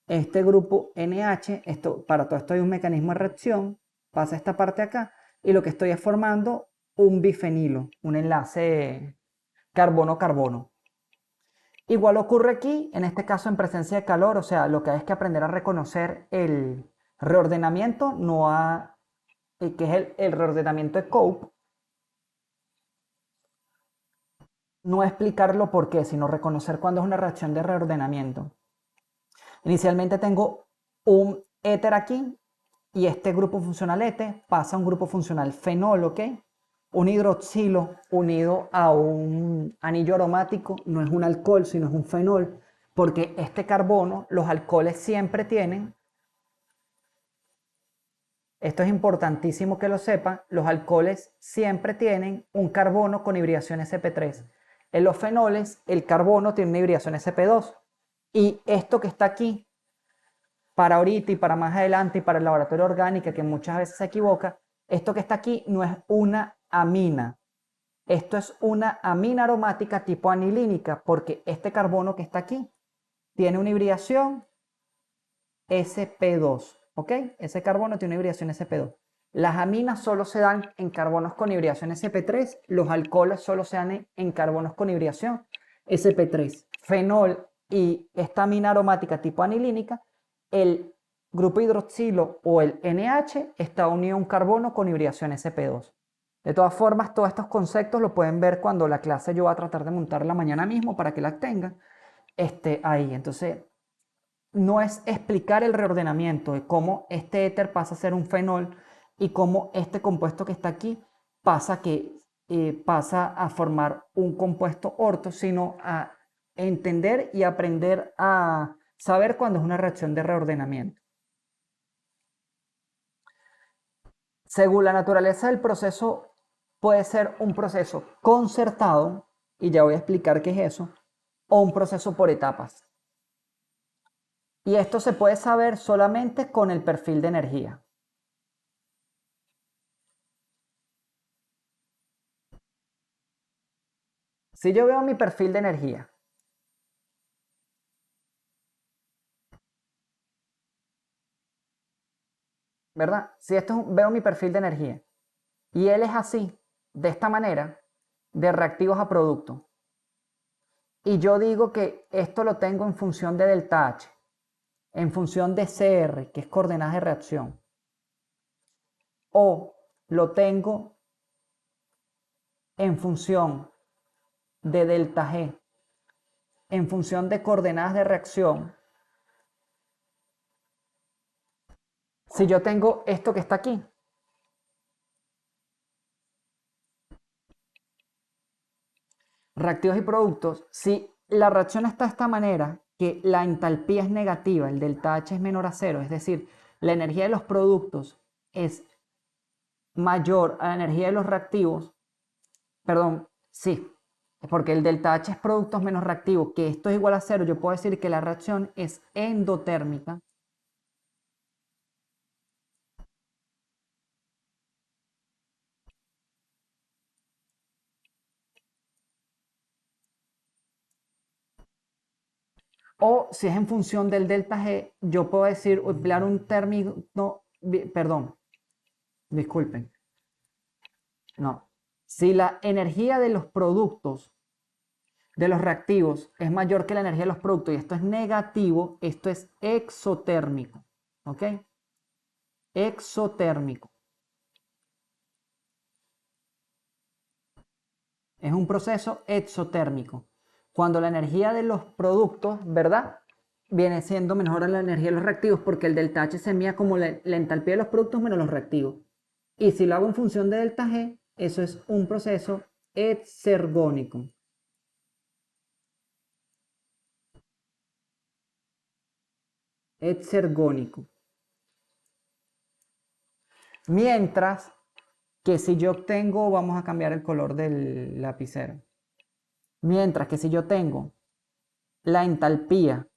Este grupo NH, para todo esto hay un mecanismo de reacción, pasa esta parte acá y lo que estoy es formando un bifenilo, un enlace carbono-carbono. Igual ocurre aquí, en este caso en presencia de calor, o sea, lo que hay es que aprender a reconocer el reordenamiento, que es el reordenamiento de Cope, no explicarlo por qué, sino reconocer cuándo es una reacción de reordenamiento. Inicialmente tengo un éter aquí y este grupo funcional éter pasa a un grupo funcional fenol, ¿ok? Un hidroxilo unido a un anillo aromático no es un alcohol, sino es un fenol, porque este carbono, los alcoholes siempre tienen, esto es importantísimo que lo sepan, los alcoholes siempre tienen un carbono con hibridación sp3. En los fenoles, el carbono tiene una hibridación sp2. Y esto que está aquí, para ahorita y para más adelante y para el laboratorio orgánico, que muchas veces se equivoca, esto que está aquí no es una amina, esto es una amina aromática tipo anilínica, porque este carbono que está aquí tiene una hibridación sp2, ¿ok? Ese carbono tiene una hibridación sp2. Las aminas solo se dan en carbonos con hibridación sp3, los alcoholes solo se dan en carbonos con hibridación sp3. Fenol y esta amina aromática tipo anilínica, el grupo hidroxilo o el NH está unido a un carbono con hibridación sp2. De todas formas, todos estos conceptos lo pueden ver cuando la clase yo voy a tratar de montarla mañana mismo para que la tengan ahí. Entonces, no es explicar el reordenamiento de cómo este éter pasa a ser un fenol y cómo este compuesto que está aquí pasa a formar un compuesto orto, sino a entender y aprender a saber cuándo es una reacción de reordenamiento. Según la naturaleza del proceso, puede ser un proceso concertado, y ya voy a explicar qué es eso, o un proceso por etapas. Y esto se puede saber solamente con el perfil de energía. Si yo veo mi perfil de energía, ¿verdad? Si veo mi perfil de energía y él es así, de esta manera, de reactivos a producto, y yo digo que esto lo tengo en función de delta H, en función de CR, que es coordenadas de reacción, o lo tengo en función de delta G, en función de coordenadas de reacción. Si yo tengo esto que está aquí, reactivos y productos, si la reacción está de esta manera, que la entalpía es negativa, el delta H es menor a cero, es decir, la energía de los productos es mayor a la energía de los reactivos, perdón, sí, porque el delta H es productos menos reactivos, que esto es igual a cero, yo puedo decir que la reacción es endotérmica. O si es en función del delta G, yo puedo decir, emplear un término, perdón, disculpen, no. Si la energía de los productos, de los reactivos, es mayor que la energía de los productos y esto es negativo, esto es exotérmico, ¿ok? Exotérmico. Es un proceso exotérmico. Cuando la energía de los productos, ¿verdad? Viene siendo menor a la energía de los reactivos porque el delta H se mide como la entalpía de los productos menos los reactivos. Y si lo hago en función de delta G, eso es un proceso exergónico. Exergónico. Mientras que si yo tengo, vamos a cambiar el color del lapicero. Mientras que si yo tengo la entalpía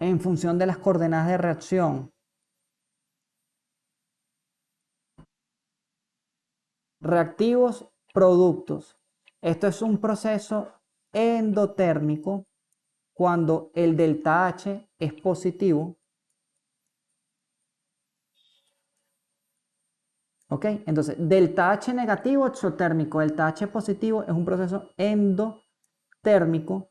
en función de las coordenadas de reacción, reactivos, productos. Esto es un proceso endotérmico cuando el delta H es positivo. ¿Ok? Entonces, delta H negativo, exotérmico. Delta H positivo es un proceso endotérmico.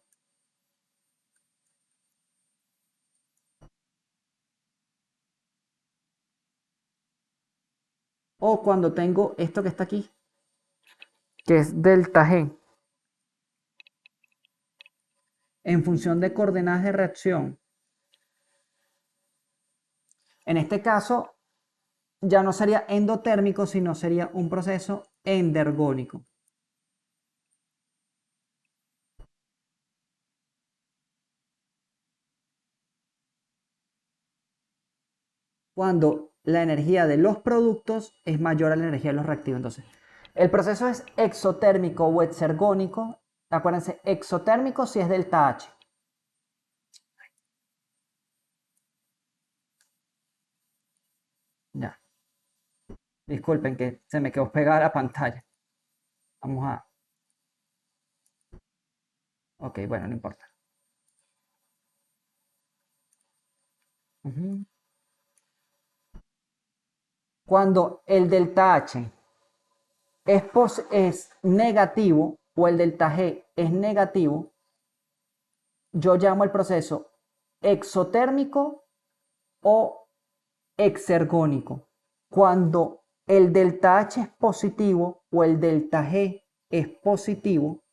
O cuando tengo esto que está aquí, que es delta G, en función de coordenadas de reacción. En este caso, ya no sería endotérmico, sino sería un proceso endergónico. Cuando la energía de los productos es mayor a la energía de los reactivos. Entonces, el proceso es exotérmico o exergónico. Acuérdense, exotérmico si es delta H. Ya. Disculpen que se me quedó pegada la pantalla. Vamos a... Ok, bueno, no importa. Ujú. Cuando el delta H es negativo o el delta G es negativo, yo llamo el proceso exotérmico o exergónico. Cuando el delta H es positivo o el delta G es positivo,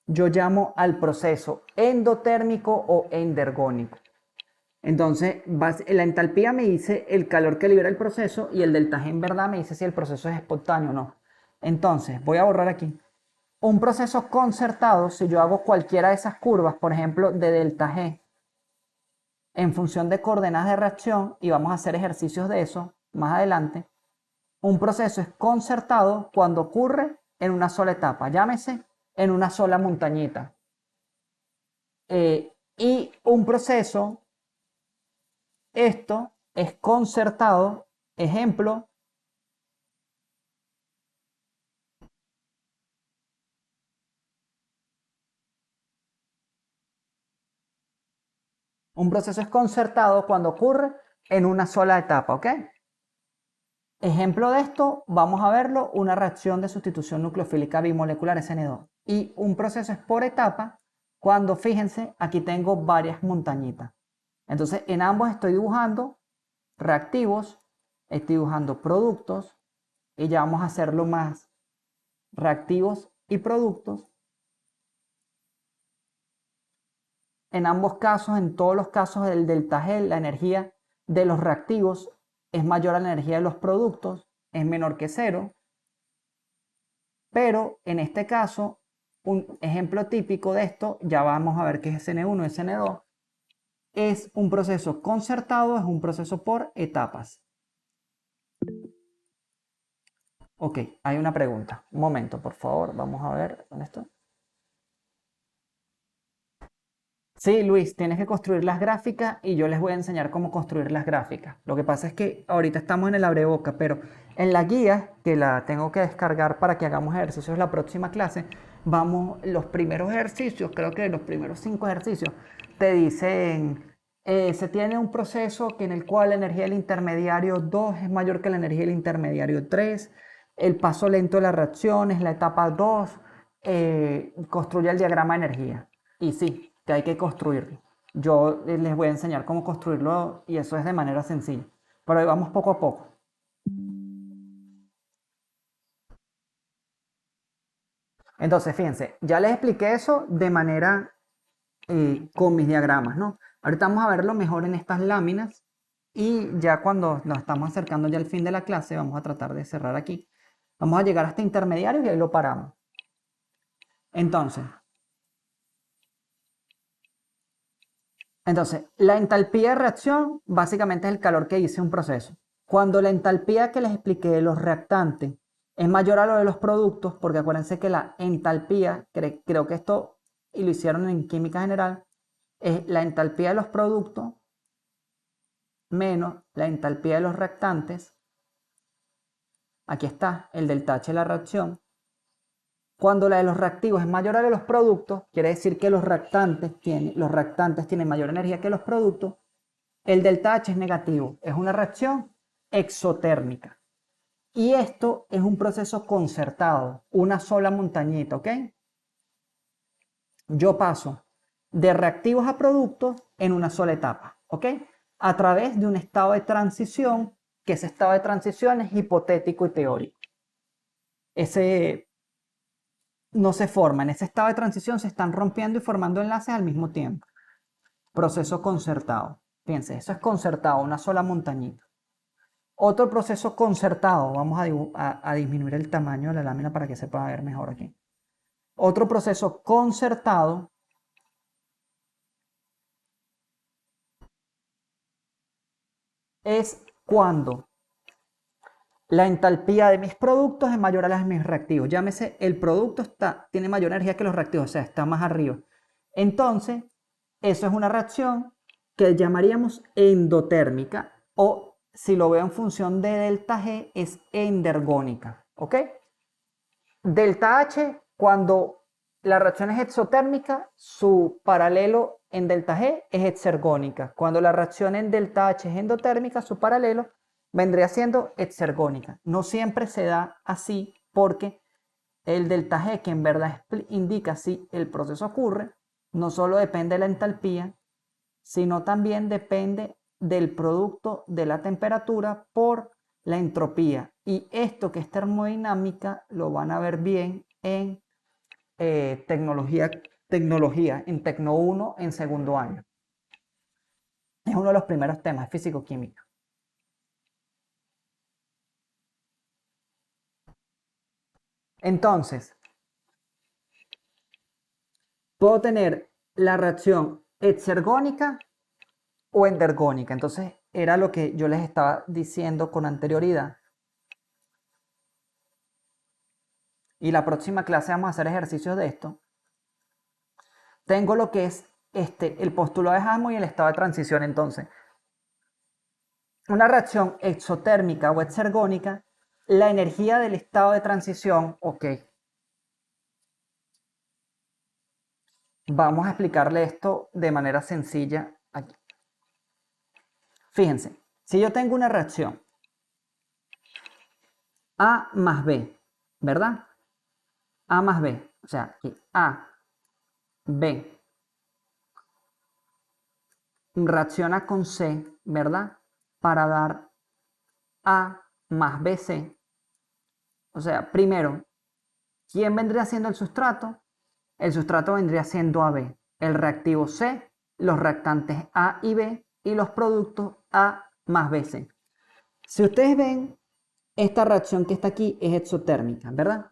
yo llamo al proceso endotérmico o endergónico. Entonces, la entalpía me dice el calor que libera el proceso y el delta G en verdad me dice si el proceso es espontáneo o no. Entonces, voy a borrar aquí. Un proceso concertado, si yo hago cualquiera de esas curvas, por ejemplo, de delta G, en función de coordenadas de reacción, y vamos a hacer ejercicios de eso más adelante, un proceso es concertado cuando ocurre en una sola etapa, llámese en una sola montañita. Y un proceso, esto es concertado, ejemplo, un proceso es concertado cuando ocurre en una sola etapa, ¿ok? Ejemplo de esto, vamos a verlo, una reacción de sustitución nucleofílica bimolecular SN2. Y un proceso es por etapa cuando, fíjense, aquí tengo varias montañitas. Entonces, en ambos estoy dibujando reactivos, estoy dibujando productos, y ya vamos a hacerlo más reactivos y productos. En ambos casos, en todos los casos del delta G, la energía de los reactivos es mayor a la energía de los productos, es menor que cero. Pero en este caso, un ejemplo típico de esto, ya vamos a ver qué es SN1 y SN2, es un proceso concertado, es un proceso por etapas. Ok, hay una pregunta. Un momento, por favor, vamos a ver con esto. Sí, Luis, tienes que construir las gráficas y yo les voy a enseñar cómo construir las gráficas. Lo que pasa es que ahorita estamos en el abreboca, pero en la guía, que la tengo que descargar para que hagamos ejercicios la próxima clase, vamos, los primeros ejercicios, creo que los primeros 5 ejercicios, te dicen, se tiene un proceso en el cual la energía del intermediario 2 es mayor que la energía del intermediario 3, el paso lento de la reacción es la etapa 2, construye el diagrama de energía. Y sí, que hay que construirlo. Yo les voy a enseñar cómo construirlo y eso es de manera sencilla. Pero ahí vamos poco a poco. Entonces, fíjense, ya les expliqué eso de manera con mis diagramas, ¿no? Ahorita vamos a verlo mejor en estas láminas y ya cuando nos estamos acercando ya al fin de la clase, vamos a tratar de cerrar aquí. Vamos a llegar hasta intermediarios y ahí lo paramos. Entonces, la entalpía de reacción básicamente es el calor que dice un proceso. Cuando la entalpía que les expliqué de los reactantes es mayor a lo de los productos, porque acuérdense que la entalpía, creo que esto y lo hicieron en química general, es la entalpía de los productos menos la entalpía de los reactantes. Aquí está el delta H de la reacción. Cuando la de los reactivos es mayor a la de los productos, quiere decir que los reactantes tienen mayor energía que los productos. El delta H es negativo, es una reacción exotérmica. Y esto es un proceso concertado, una sola montañita, ¿ok? Yo paso de reactivos a productos en una sola etapa, ¿ok? A través de un estado de transición, que ese estado de transición es hipotético y teórico. Ese no se forma, en ese estado de transición se están rompiendo y formando enlaces al mismo tiempo. Proceso concertado. Fíjense, eso es concertado, una sola montañita. Otro proceso concertado, vamos a disminuir el tamaño de la lámina para que se pueda ver mejor aquí. Otro proceso concertado es cuando la entalpía de mis productos es mayor a la de mis reactivos. Llámese, el producto tiene mayor energía que los reactivos, o sea, está más arriba. Entonces, eso es una reacción que llamaríamos endotérmica o si lo veo en función de delta G, es endergónica, ¿ok? Delta H, cuando la reacción es exotérmica, su paralelo en delta G es exergónica. Cuando la reacción en delta H es endotérmica, su paralelo vendría siendo exergónica. No siempre se da así porque el delta G, que en verdad indica si el proceso ocurre, no solo depende de la entalpía, sino también depende del producto de la temperatura por la entropía. Y esto que es termodinámica lo van a ver bien en tecnología, en Tecno 1 en segundo año. Es uno de los primeros temas, físico-química. Entonces, puedo tener la reacción exergónica o endergónica. Entonces, era lo que yo les estaba diciendo con anterioridad. Y la próxima clase vamos a hacer ejercicios de esto. Tengo lo que es el postulado de Hammond y el estado de transición. Entonces, una reacción exotérmica o exergónica, la energía del estado de transición, ok. Vamos a explicarle esto de manera sencilla aquí. Fíjense, si yo tengo una reacción A más B, ¿verdad? A más B, o sea, aquí A, B, reacciona con C, ¿verdad? Para dar A más BC. O sea, primero, ¿quién vendría siendo el sustrato? El sustrato vendría siendo AB, el reactivo C, los reactantes A y B y los productos A más BC. Si ustedes ven, esta reacción que está aquí es exotérmica, ¿verdad?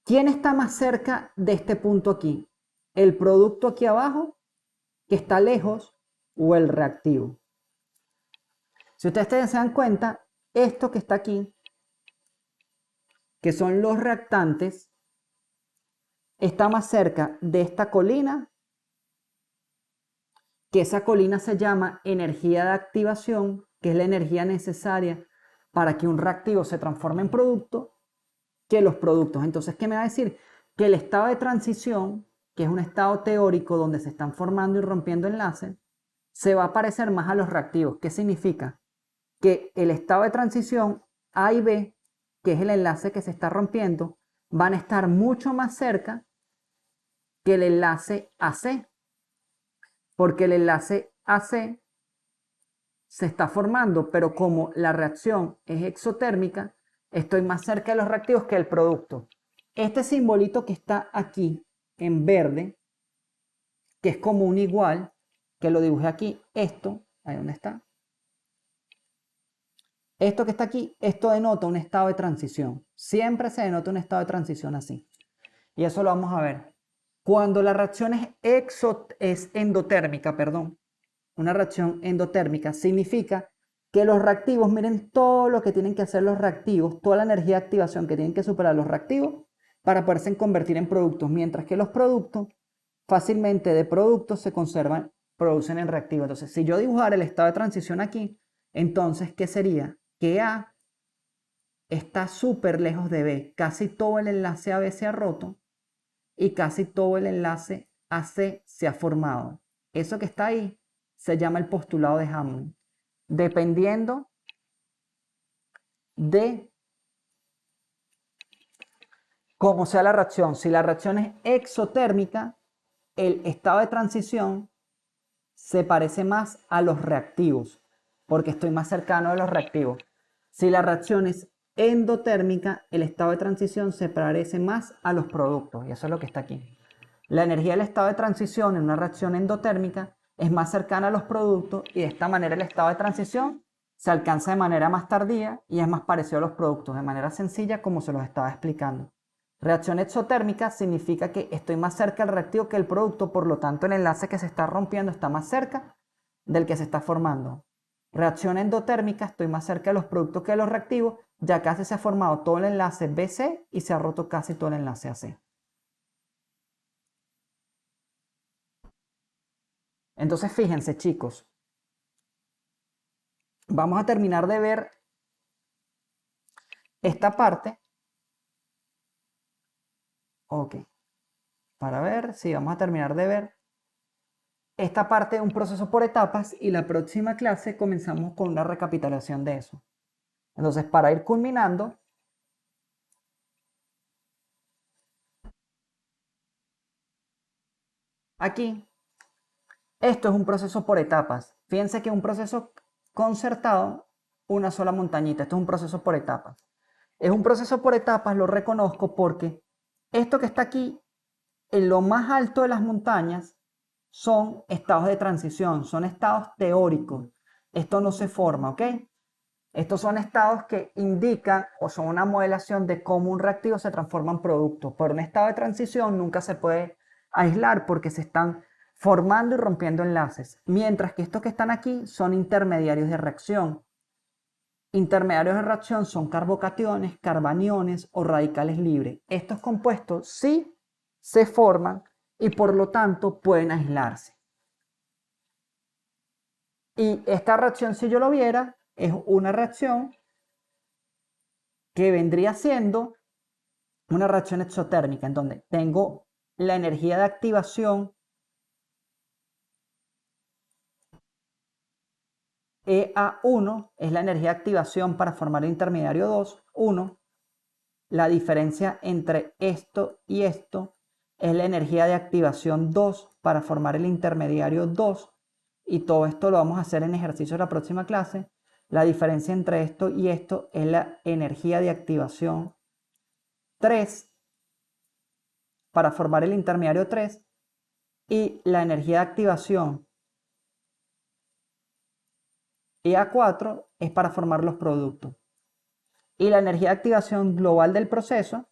¿Quién está más cerca de este punto aquí? ¿El producto aquí abajo, que está lejos, o el reactivo? Si ustedes se dan cuenta, esto que está aquí, que son los reactantes, está más cerca de esta colina, que esa colina se llama energía de activación, que es la energía necesaria para que un reactivo se transforme en producto, que los productos. Entonces, ¿qué me va a decir? Que el estado de transición, que es un estado teórico donde se están formando y rompiendo enlaces, se va a parecer más a los reactivos. ¿Qué significa? Que el estado de transición A y B, que es el enlace que se está rompiendo, van a estar mucho más cerca que el enlace AC, porque el enlace AC se está formando, pero como la reacción es exotérmica, estoy más cerca de los reactivos que el producto. Este simbolito que está aquí en verde, que es como un igual, que lo dibujé aquí, esto, ahí donde está. Esto que está aquí, esto denota un estado de transición. Siempre se denota un estado de transición así. Y eso lo vamos a ver. Cuando la reacción es endotérmica, perdón, una reacción endotérmica significa que los reactivos, miren todo lo que tienen que hacer los reactivos, toda la energía de activación que tienen que superar los reactivos para poderse convertir en productos, mientras que los productos fácilmente de productos se conservan, producen en reactivos. Entonces, si yo dibujara el estado de transición aquí, entonces, ¿qué sería? Que A está súper lejos de B, casi todo el enlace AB se ha roto y casi todo el enlace AC se ha formado. Eso que está ahí se llama el postulado de Hammond. Dependiendo de cómo sea la reacción, si la reacción es exotérmica, el estado de transición se parece más a los reactivos, porque estoy más cercano de los reactivos. Si la reacción es endotérmica, el estado de transición se parece más a los productos, y eso es lo que está aquí. La energía del estado de transición en una reacción endotérmica es más cercana a los productos y de esta manera el estado de transición se alcanza de manera más tardía y es más parecido a los productos, de manera sencilla como se los estaba explicando. Reacción exotérmica significa que estoy más cerca del reactivo que el producto, por lo tanto el enlace que se está rompiendo está más cerca del que se está formando. Reacción endotérmica, estoy más cerca de los productos que de los reactivos, ya casi se ha formado todo el enlace BC y se ha roto casi todo el enlace AC. Entonces fíjense chicos, Vamos a terminar de ver esta parte. Ok, para ver, sí, vamos a terminar de ver esta parte de un proceso por etapas y la próxima clase comenzamos con una recapitulación de eso. Entonces, para ir culminando, aquí, esto es un proceso por etapas. Fíjense que es un proceso concertado, una sola montañita. Esto es un proceso por etapas. Es un proceso por etapas, lo reconozco porque esto que está aquí, en lo más alto de las montañas, son estados de transición, son estados teóricos. Esto no se forma, ¿ok? Estos son estados que indican o son una modelación de cómo un reactivo se transforma en producto. Por un estado de transición nunca se puede aislar porque se están formando y rompiendo enlaces. Mientras que estos que están aquí son intermediarios de reacción. Intermediarios de reacción son carbocationes, carbaniones o radicales libres. Estos compuestos sí se forman y por lo tanto pueden aislarse. Y esta reacción, si yo lo viera, es una reacción que vendría siendo una reacción exotérmica, en donde tengo la energía de activación EA1, es la energía de activación para formar el intermediario 2, 1. La diferencia entre esto y esto es la energía de activación 2 para formar el intermediario 2. Y todo esto lo vamos a hacer en ejercicio de la próxima clase. La diferencia entre esto y esto es la energía de activación 3 para formar el intermediario 3 y la energía de activación EA4 es para formar los productos. Y la energía de activación global del proceso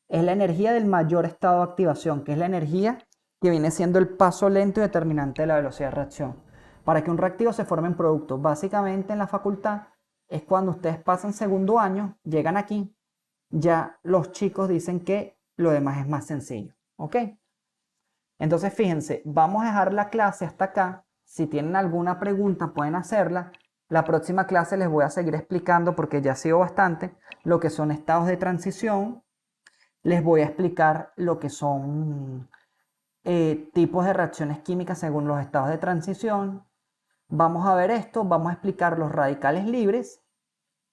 es la energía del mayor estado de activación, que es la energía que viene siendo el paso lento y determinante de la velocidad de reacción. Para que un reactivo se forme en producto, básicamente en la facultad es cuando ustedes pasan segundo año, llegan aquí, ya los chicos dicen que lo demás es más sencillo. ¿Ok? Entonces fíjense, vamos a dejar la clase hasta acá. Si tienen alguna pregunta pueden hacerla. La próxima clase les voy a seguir explicando, porque ya ha sido bastante, lo que son estados de transición. Les voy a explicar lo que son tipos de reacciones químicas según los estados de transición. Vamos a ver esto, vamos a explicar los radicales libres.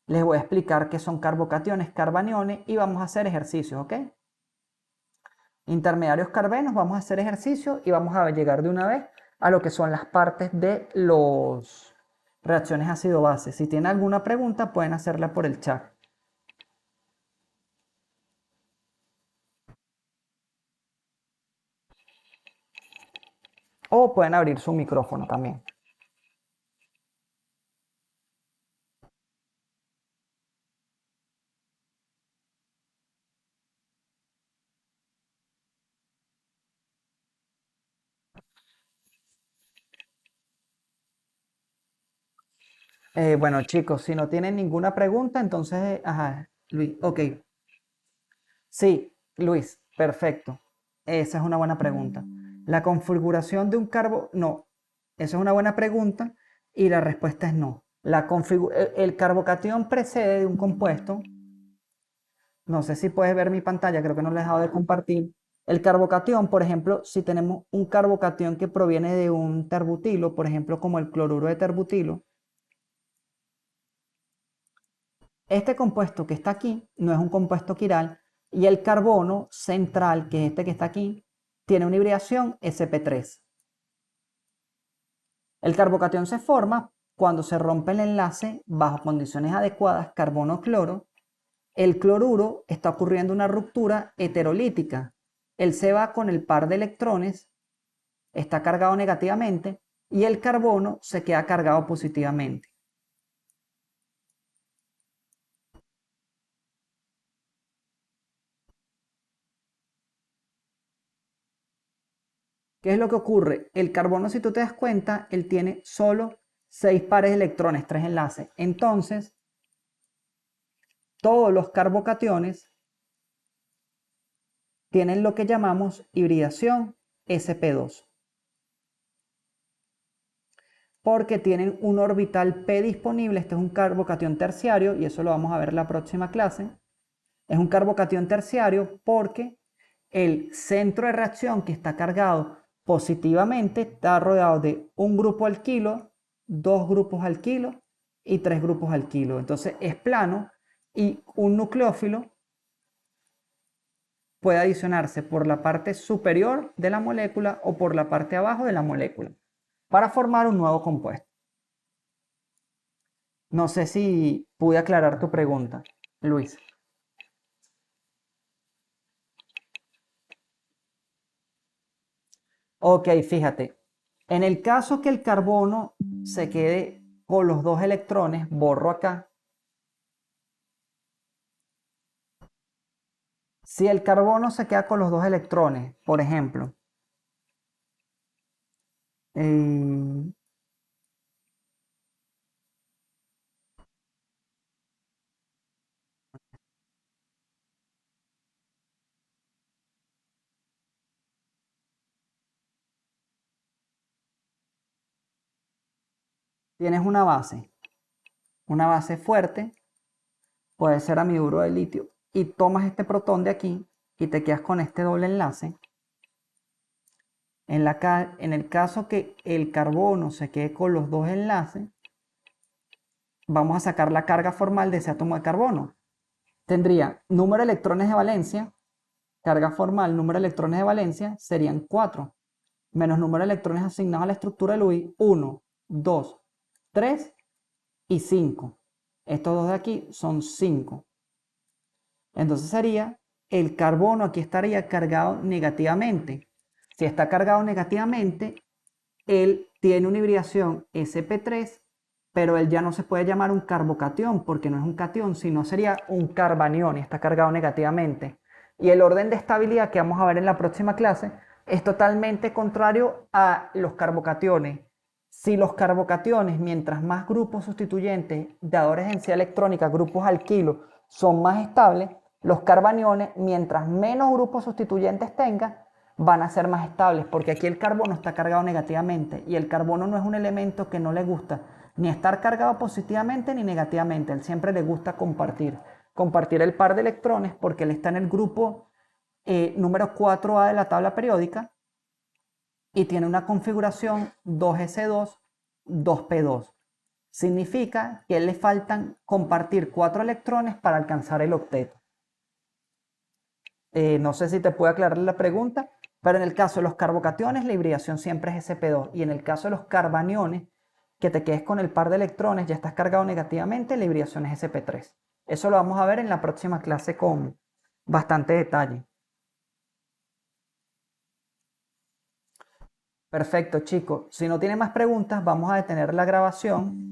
Les voy a explicar qué son carbocationes, carbaniones y vamos a hacer ejercicios, ¿ok? Intermediarios carbenos, vamos a hacer ejercicio y vamos a llegar de una vez a lo que son las partes de las reacciones ácido-base. Si tienen alguna pregunta pueden hacerla por el chat. O pueden abrir su micrófono también. Bueno, chicos, si no tienen ninguna pregunta, entonces, ajá, Luis, ok. Sí, Luis, perfecto. Esa es una buena pregunta. La configuración de un no, esa es una buena pregunta y la respuesta es no. El carbocatión precede de un compuesto. No sé si puedes ver mi pantalla, creo que no lo he dejado de compartir. El carbocatión, por ejemplo, si tenemos un carbocatión que proviene de un terbutilo, por ejemplo, como el cloruro de terbutilo, este compuesto que está aquí no es un compuesto quiral y el carbono central, que es este que está aquí, tiene una hibridación sp3. El carbocatión se forma cuando se rompe el enlace bajo condiciones adecuadas carbono-cloro. El cloruro está ocurriendo una ruptura heterolítica. Él se va con el par de electrones, está cargado negativamente y el carbono se queda cargado positivamente. ¿Qué es lo que ocurre? El carbono, si tú te das cuenta, él tiene solo 6 pares de electrones, 3 enlaces. Entonces, todos los carbocationes tienen lo que llamamos hibridación sp2. porque tienen un orbital p disponible. Este es un carbocatión terciario y eso lo vamos a ver en la próxima clase. Es un carbocatión terciario porque el centro de reacción, que está cargado positivamente, está rodeado de un grupo alquilo, dos grupos alquilo y tres grupos alquilo. Entonces es plano y un nucleófilo puede adicionarse por la parte superior de la molécula o por la parte abajo de la molécula para formar un nuevo compuesto. No sé si pude aclarar tu pregunta, Luis. Ok, fíjate. En el caso que el carbono se quede con los dos electrones, borro acá. Si el carbono se queda con los dos electrones, por ejemplo, eh, tienes una base fuerte, puede ser amiduro de litio, y tomas este protón de aquí y te quedas con este doble enlace. En el caso que el carbono se quede con los dos enlaces, vamos a sacar la carga formal de ese átomo de carbono. Tendría número de electrones de valencia, carga formal, número de electrones de valencia, serían 4, menos número de electrones asignados a la estructura de Lewis, 1, 2, 3 y 5. Estos dos de aquí son 5. Entonces sería, el carbono aquí estaría cargado negativamente. Si está cargado negativamente, él tiene una hibridación sp3, pero él ya no se puede llamar un carbocatión porque no es un catión, sino sería un carbanión y está cargado negativamente. Y el orden de estabilidad que vamos a ver en la próxima clase es totalmente contrario a los carbocationes. Si los carbocationes, mientras más grupos sustituyentes, dadores de densidad electrónica, grupos alquilo, son más estables, los carbaniones, mientras menos grupos sustituyentes tenga, van a ser más estables, porque aquí el carbono está cargado negativamente y el carbono no es un elemento que no le gusta ni estar cargado positivamente ni negativamente. Él siempre le gusta compartir el par de electrones porque él está en el grupo número 4A de la tabla periódica y tiene una configuración 2s2, 2p2. Significa que a él le faltan compartir 4 electrones para alcanzar el octeto. No sé si te puedo aclarar la pregunta, pero en el caso de los carbocationes la hibridación siempre es sp2 y en el caso de los carbaniones, que te quedes con el par de electrones, ya estás cargado negativamente, la hibridación es sp3. Eso lo vamos a ver en la próxima clase con bastante detalle. Perfecto, chicos. Si no tiene más preguntas, vamos a detener la grabación